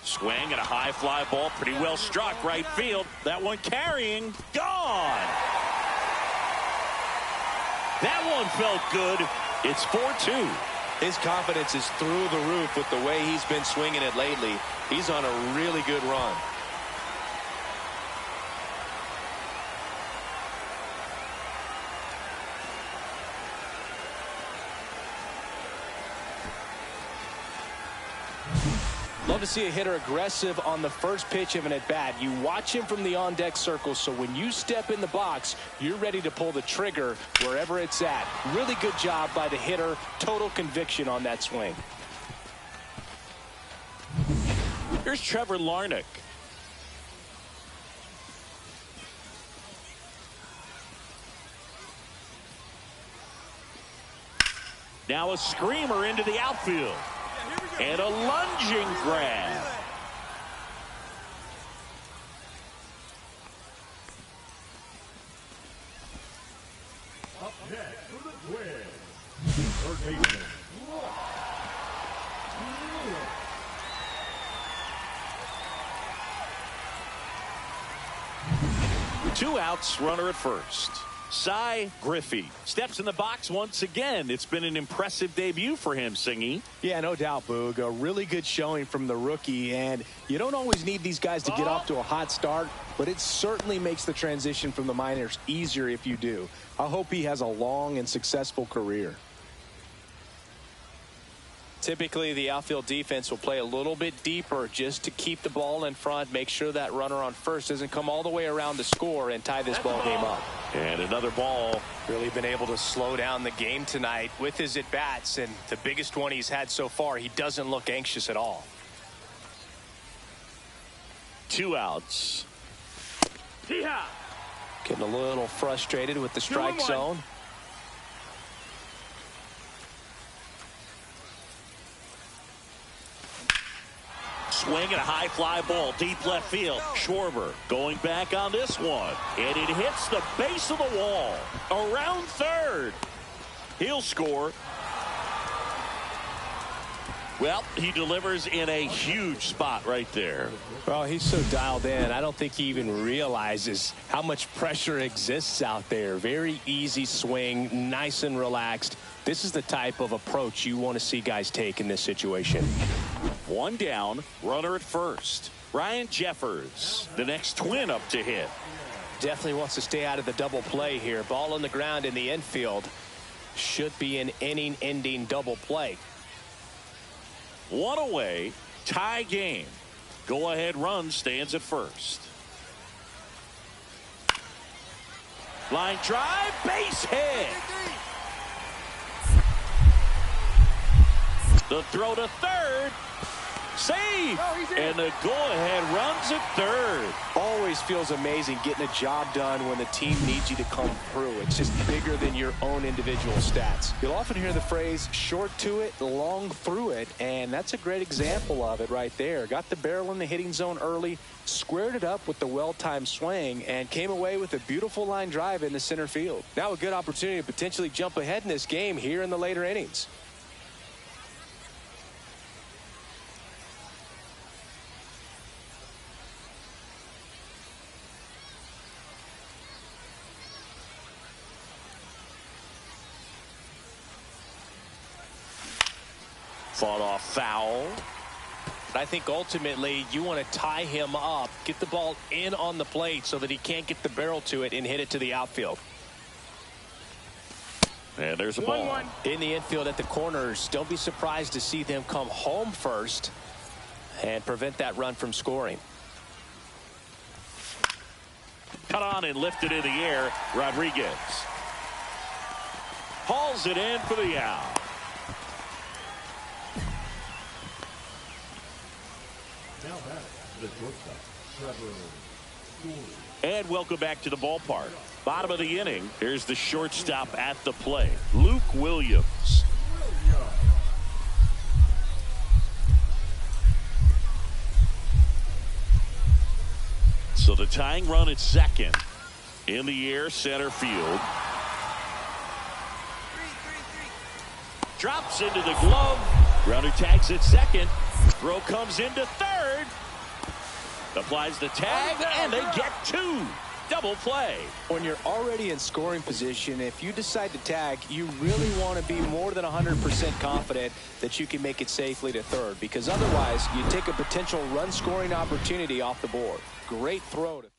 Swing and a high fly ball, pretty well struck right field. That one carrying, gone. That one felt good. It's 4-2. His confidence is through the roof with the way he's been swinging it lately. He's on a really good run. Love to see a hitter aggressive on the first pitch of an at-bat. You watch him from the on-deck circle, so when you step in the box, you're ready to pull the trigger wherever it's at. Really good job by the hitter. Total conviction on that swing. Here's Trevor Larnach. Now a screamer into the outfield. And a lunging grab. Up next for the Twins, third baseman, Two outs, runner at first. Cy Griffey steps in the box once again. It's been an impressive debut for him, Singy. Yeah, no doubt, Boog. A really good showing from the rookie, and you don't always need these guys to get off to a hot start, but it certainly makes the transition from the minors easier if you do. I hope he has a long and successful career. Typically, the outfield defense will play a little bit deeper just to keep the ball in front, make sure that runner on first doesn't come all the way around to score and tie this ball game up. And another ball. Really been able to slow down the game tonight with his at-bats, and the biggest one he's had so far, he doesn't look anxious at all. 2 outs. Getting a little frustrated with the strike zone. Swing and a high fly ball deep left field. Schwarber going back on this one. And it hits the base of the wall. Around third. He'll score. Well, he delivers in a huge spot right there. Well, he's so dialed in. I don't think he even realizes how much pressure exists out there. Very easy swing, nice and relaxed. This is the type of approach you want to see guys take in this situation. 1 down, runner at first. Ryan Jeffers, the next Twin up to hit. Definitely wants to stay out of the double play here. Ball on the ground in the infield. Should be an inning-ending double play. 1 away, tie game. Go-ahead run stands at first. Line drive, base hit. The throw to third. Save. And the go-ahead runs at third. Always feels amazing getting a job done when the team needs you to come through. It's just bigger than your own individual stats. You'll often hear the phrase short to it, long through it, and that's a great example of it right there. Got the barrel in the hitting zone early, squared it up with the well-timed swing, and came away with a beautiful line drive in the center field. Now a good opportunity to potentially jump ahead in this game here in the later innings. Fought off foul. But I think ultimately you want to tie him up, get the ball in on the plate so that he can't get the barrel to it and hit it to the outfield. And there's a ball. In the infield at the corners, don't be surprised to see them come home first and prevent that run from scoring. Cut on and lifted in the air. Rodriguez hauls it in for the out. Now back to the shortstop, Trevor Story. And welcome back to the ballpark. Bottom of the inning. Here's the shortstop at the plate, Luke Williams. So the tying run at second. In the air, center field. Drops into the glove. Runner tags at second. Throw comes into third. Applies the tag, and they get two. Double play. When you're already in scoring position, if you decide to tag, you really want to be more than 100% confident that you can make it safely to third, because otherwise you take a potential run scoring opportunity off the board. Great throw to third.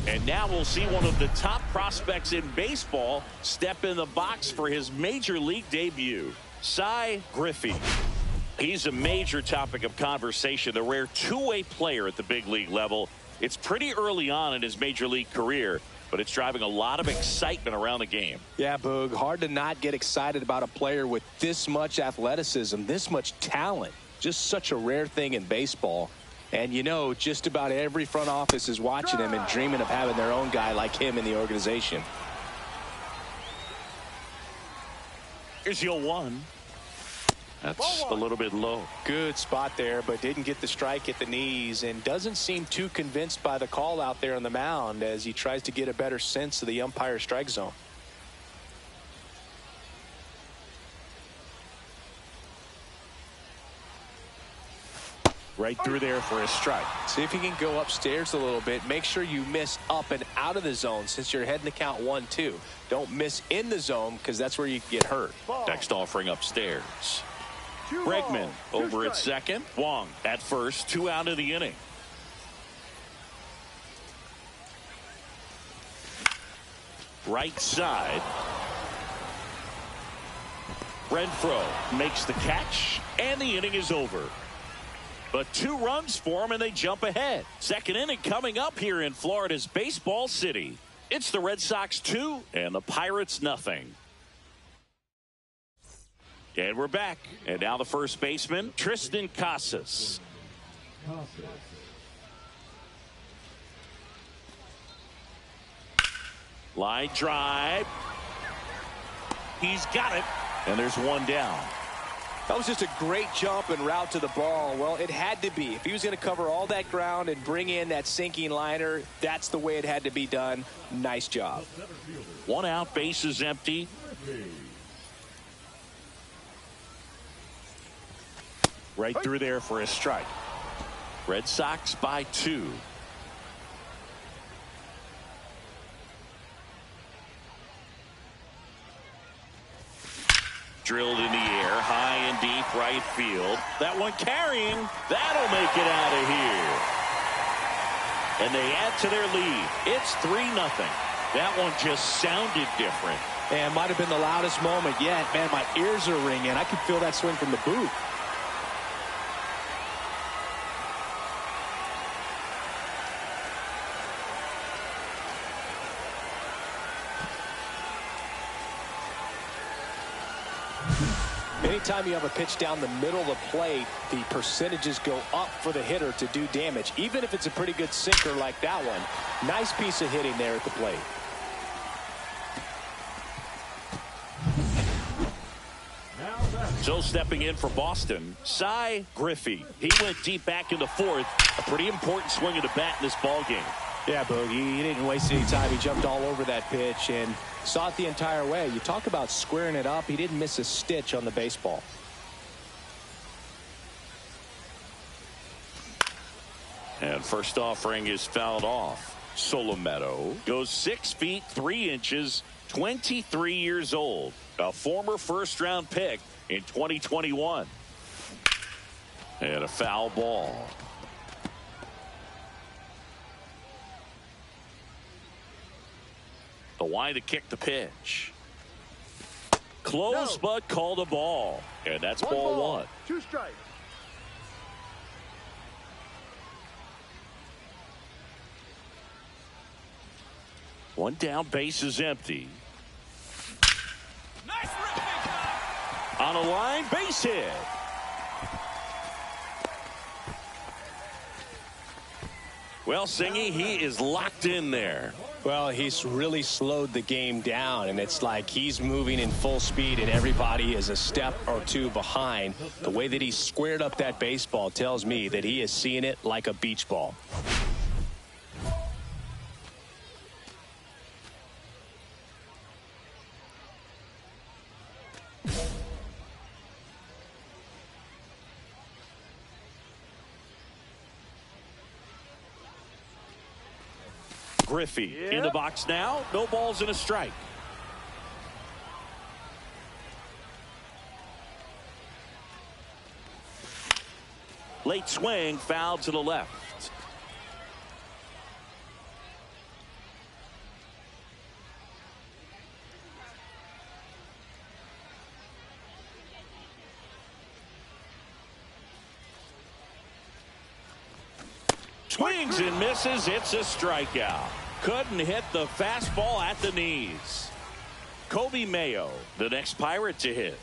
And now we'll see one of the top prospects in baseball step in the box for his major league debut. Cy Griffey. He's a major topic of conversation, the rare two-way player at the big league level. It's pretty early on in his major league career, but it's driving a lot of excitement around the game. Yeah, Boog, hard to not get excited about a player with this much athleticism, this much talent. Just such a rare thing in baseball. And, you know, just about every front office is watching him and dreaming of having their own guy like him in the organization. Here's the 0-1. That's a little bit low. Good spot there, but didn't get the strike at the knees and doesn't seem too convinced by the call out there on the mound as he tries to get a better sense of the umpire's strike zone. Right through there for a strike. See if you can go upstairs a little bit. Make sure you miss up and out of the zone since you're heading to count 1-2. Don't miss in the zone because that's where you get hurt. Next offering upstairs. Bregman over at second. Wong at first. 2 out of the inning. Right side. Renfroe makes the catch, and the inning is over. But 2 runs for them, and they jump ahead. Second inning coming up here in Florida's Baseball City. It's the Red Sox 2 and the Pirates nothing. And we're back. And now the first baseman, Tristan Casas. Line drive. He's got it. And there's 1 down. That was just a great jump and route to the ball. Well, it had to be. If he was going to cover all that ground and bring in that sinking liner, that's the way it had to be done. Nice job. 1 out, bases empty. Right through there for a strike. Red Sox by 2. Drilled in the air, high and deep right field. That one carrying. That'll make it out of here. And they add to their lead. It's 3-0. That one just sounded different. And might have been the loudest moment yet. Man, my ears are ringing. I could feel that swing from the booth. Anytime you have a pitch down the middle of the plate, the percentages go up for the hitter to do damage, even if it's a pretty good sinker like that one. Nice piece of hitting there at the plate. So stepping in for Boston, Cy Griffey. He went deep back in the fourth. A pretty important swing of the bat in this ball game. Yeah, Boogie, he didn't waste any time. He jumped all over that pitch and saw it the entire way. You talk about squaring it up. He didn't miss a stitch on the baseball. And first offering is fouled off. Solometo goes 6 feet 3 inches, 23 years old. A former first-round pick in 2021. And a foul ball. The wide to kick the pitch. Close, but called a ball. And that's ball 1. 2 strikes. One down, base is empty. Nice on a line, base hit. Well, Singy, he is locked in there. Well, he's really slowed the game down, and it's like he's moving in full speed, and everybody is a step or two behind. The way that he squared up that baseball tells me that he is seeing it like a beach ball. Griffey in the box now. No balls and a strike. Late swing, foul to the left. Swings and misses. It's a strikeout. Couldn't hit the fastball at the knees. Kobe Mayo, the next Pirate to hit.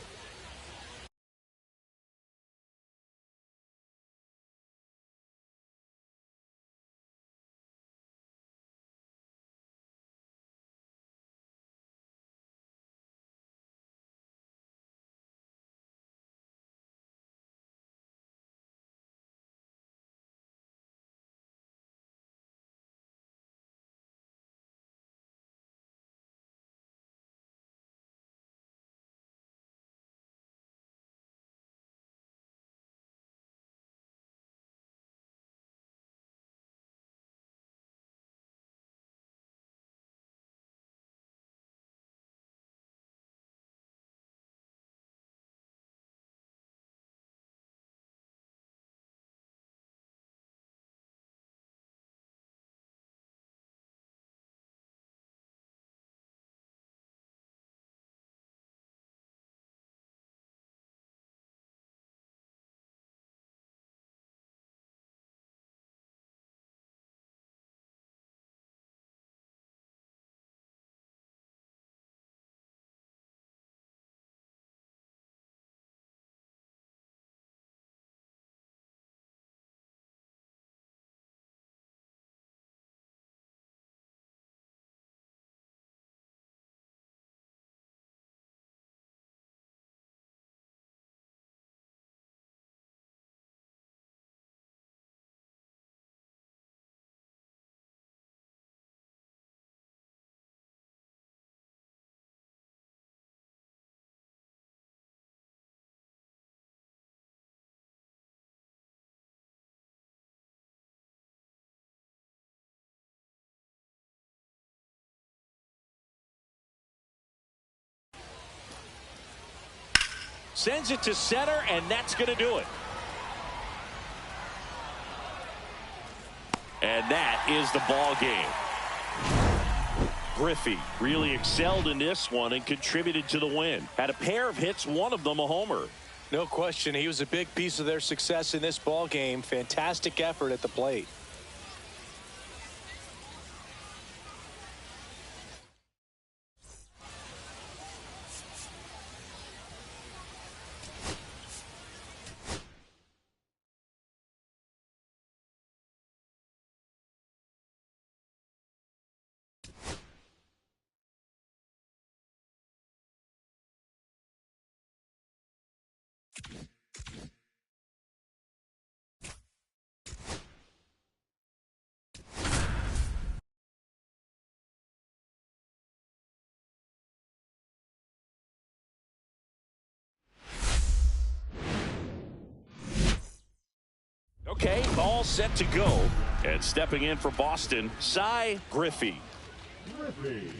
Sends it to center, and that's going to do it. And that is the ball game. Griffey really excelled in this one and contributed to the win. Had a pair of hits, one of them a homer. No question, he was a big piece of their success in this ball game. Fantastic effort at the plate. Okay, all set to go. And stepping in for Boston, Cy Griffey. Griffey.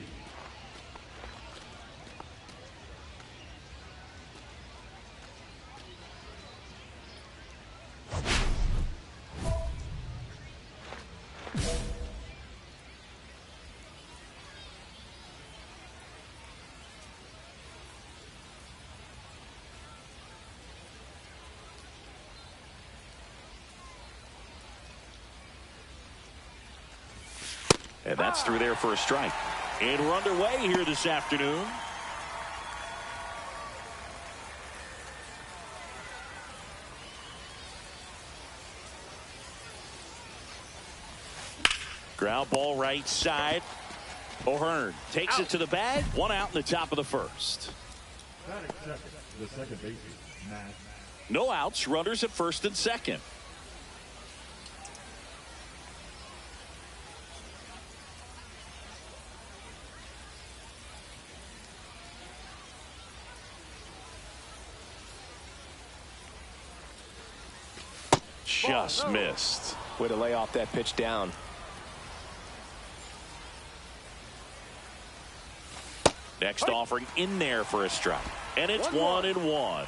And that's through there for a strike. And we're underway here this afternoon. Ground ball right side. O'Hearn takes it to the bag. One out in the top of the first. Batting second, the second baseman, Matt. No outs. Runners at first and second. Just missed. Way to lay off that pitch down. Next offering in there for a strike. And it's 1-1.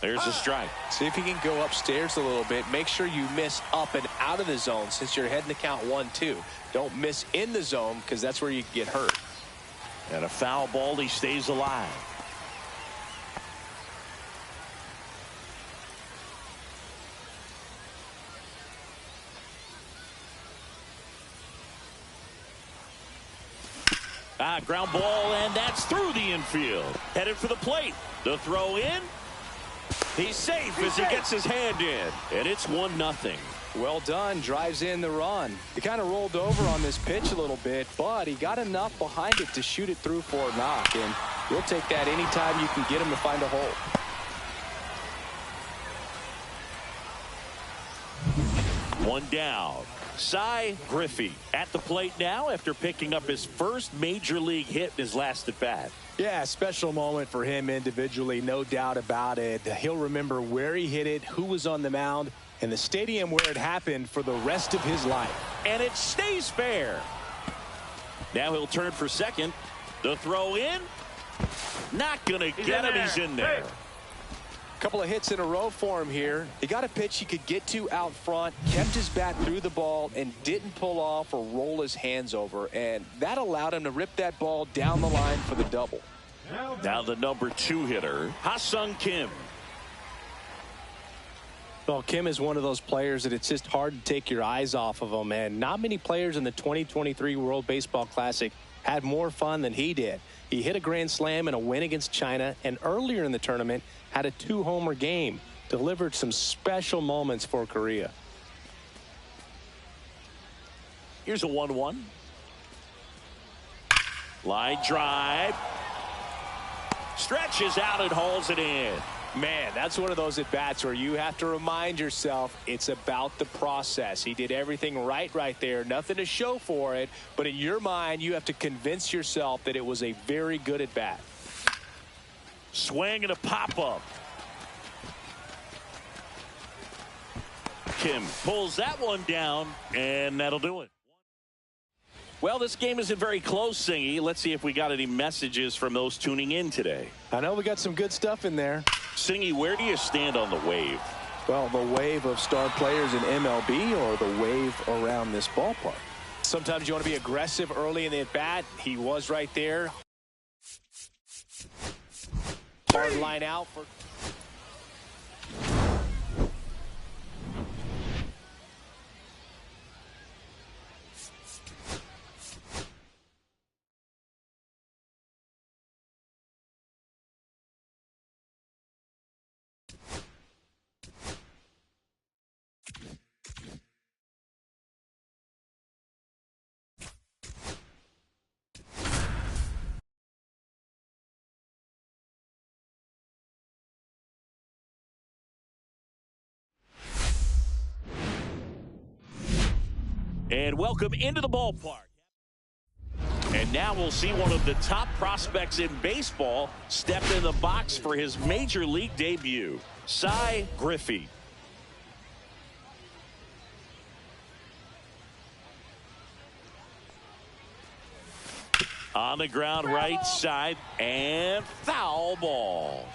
There's a strike. See if you can go upstairs a little bit. Make sure you miss up and out of the zone since you're heading to count 1-2. Don't miss in the zone because that's where you get hurt. And a foul ball. He stays alive. Ground ball, and that's through the infield. Headed for the plate. The throw in. He's safe as he gets his hand in. And it's 1-0. Well done. Drives in the run. He kind of rolled over on this pitch a little bit, but he got enough behind it to shoot it through for a knock. And you'll take that anytime you can get him to find a hole. One down. Cy Griffey at the plate now after picking up his first major league hit in his last at bat. Yeah, special moment for him individually, no doubt about it. He'll remember where he hit it, who was on the mound, and the stadium where it happened for the rest of his life. And it stays fair. Now he'll turn for second. The throw in. Not going to get him. He's in there. Couple of hits in a row for him here. He got a pitch he could get to out front, kept his bat through the ball, and didn't pull off or roll his hands over. And that allowed him to rip that ball down the line for the double. Now the number 2 hitter, Ha-Sung Kim. Well, Kim is one of those players that it's just hard to take your eyes off of him. And not many players in the 2023 World Baseball Classic had more fun than he did. He hit a grand slam in a win against China, and earlier in the tournament had a 2-homer game. Delivered some special moments for Korea. Here's a 1-1. Line drive. Stretches out and hauls it in. Man, that's one of those at-bats where you have to remind yourself it's about the process. He did everything right there. Nothing to show for it. But in your mind, you have to convince yourself that it was a very good at-bat. Swing and a pop-up. Kim pulls that one down, and that'll do it. Well, this game isn't very close, Singy. Let's see if we got any messages from those tuning in today. I know we got some good stuff in there. Singy, where do you stand on the wave? Well, the wave of star players in MLB or the wave around this ballpark? Sometimes you want to be aggressive early in the at-bat. He was right there. Hard line out for... And welcome into the ballpark. And now we'll see one of the top prospects in baseball step in the box for his major league debut, Cy Griffey. On the ground, right side, and foul ball.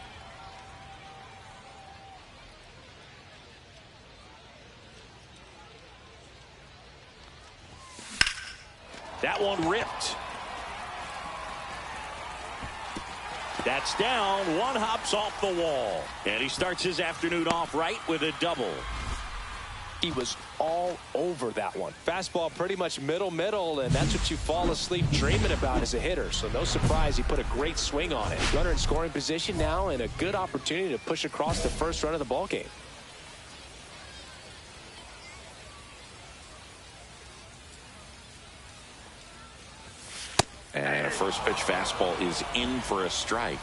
That one ripped. That's down. One hops off the wall. And he starts his afternoon off right with a double. He was all over that one. Fastball pretty much middle, and that's what you fall asleep dreaming about as a hitter. So no surprise he put a great swing on it. Runner in scoring position now and a good opportunity to push across the first run of the ball game. And a first pitch fastball is in for a strike.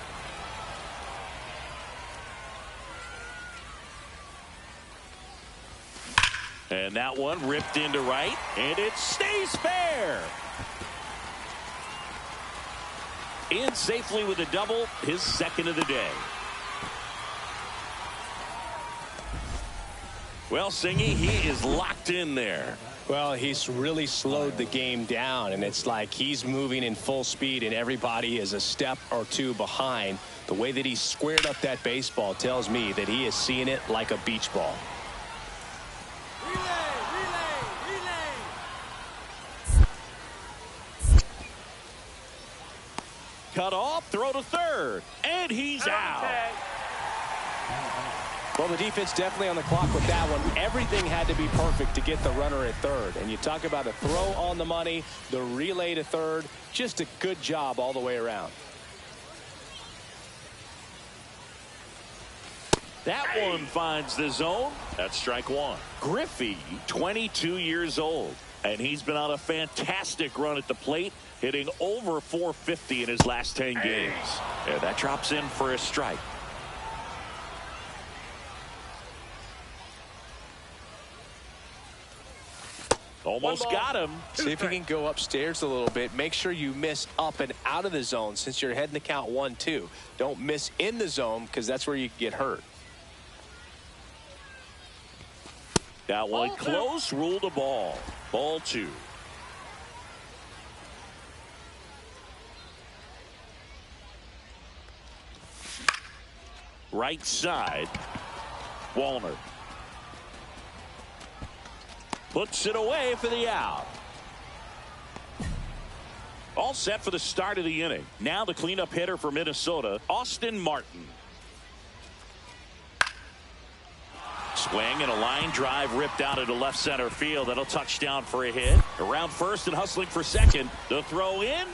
And that one ripped into right, and it stays fair. In safely with a double, his second of the day. Well, Singy, he is locked in there. Well, he's really slowed the game down, and it's like he's moving in full speed, and everybody is a step or two behind. The way that he squared up that baseball tells me that he is seeing it like a beach ball. Cut off, throw to third, and he's out. Well, the defense definitely on the clock with that one. Everything had to be perfect to get the runner at third. And you talk about a throw on the money, the relay to third, just a good job all the way around. That one finds the zone. That's strike one. Griffey, 22 years old, and he's been on a fantastic run at the plate, hitting over 450 in his last 10 games. And that drops in for a strike. Almost got him. See if you can go upstairs a little bit. Make sure you miss up and out of the zone since you're heading to count 1-2. Don't miss in the zone because that's where you get hurt. That one close, ruled a ball. Ball two. Right side. Walner. Puts it away for the out. All set for the start of the inning. Now the cleanup hitter for Minnesota, Austin Martin. Swing and a line drive ripped out into left center field. That'll touch down for a hit. Around first and hustling for second. The throw in.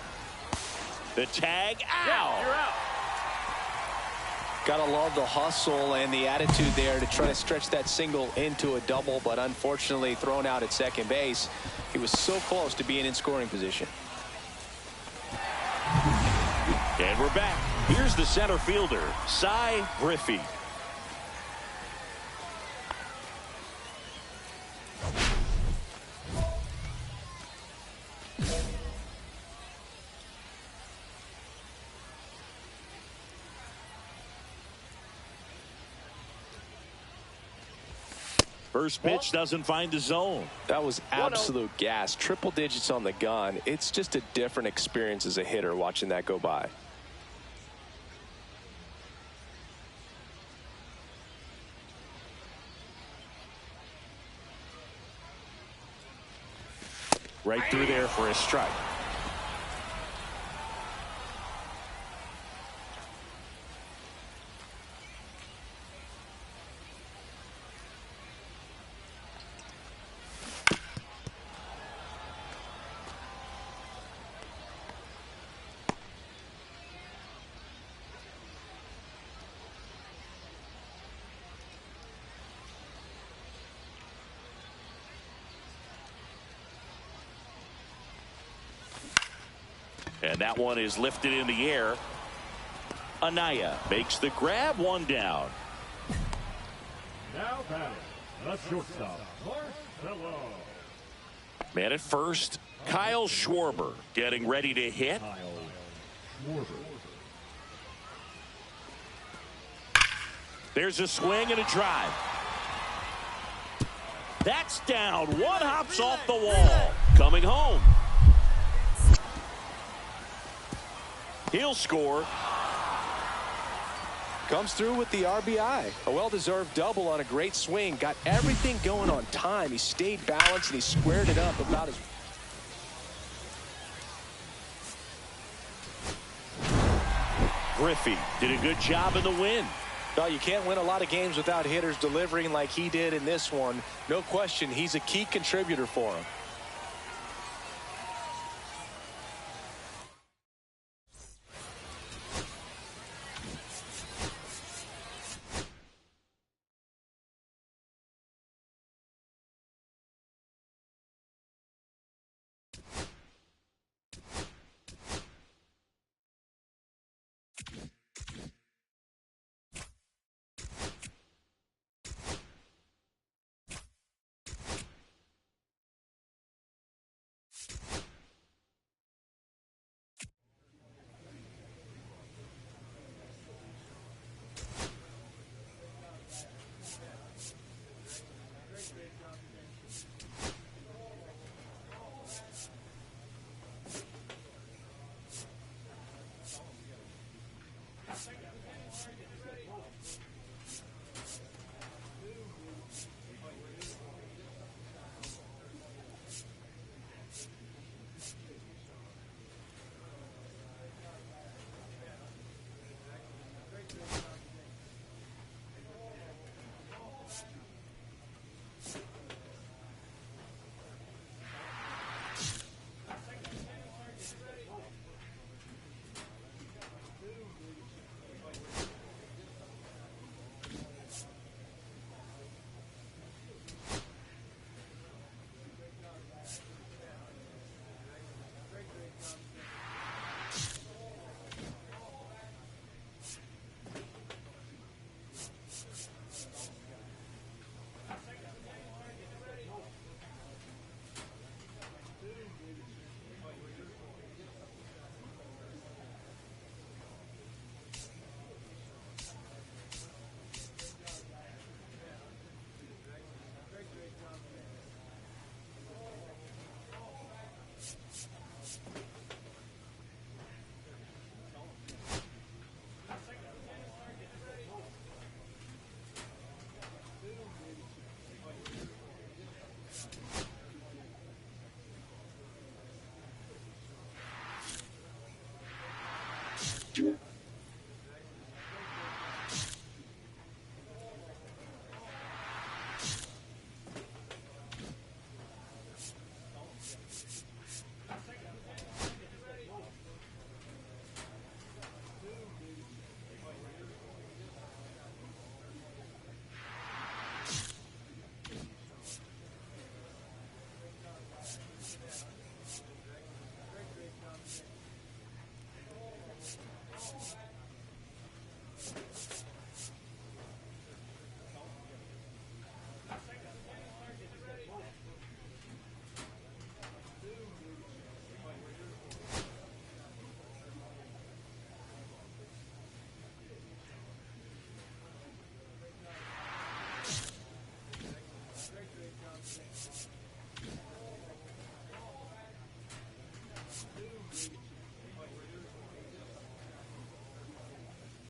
The tag out. Yeah, you're out. Gotta love the hustle and the attitude there to try to stretch that single into a double, but unfortunately thrown out at second base. He was so close to being in scoring position. And we're back. Here's the center fielder, Cy Griffey. First pitch doesn't find the zone. That was absolute gas. Triple digits on the gun. It's just a different experience as a hitter watching that go by. Right through there for a strike. And that one is lifted in the air. Anaya makes the grab, one down. Now batting, the shortstop, Marcelo. Man at first, Kyle Schwarber getting ready to hit. Kyle Schwarber. There's a swing and a drive. That's down. One hops off the wall. Coming home. He'll score. Comes through with the RBI. A well-deserved double on a great swing. Got everything going on time. He stayed balanced and he squared it up about his... Griffey did a good job in the win. No, you can't win a lot of games without hitters delivering like he did in this one. No question, he's a key contributor for him.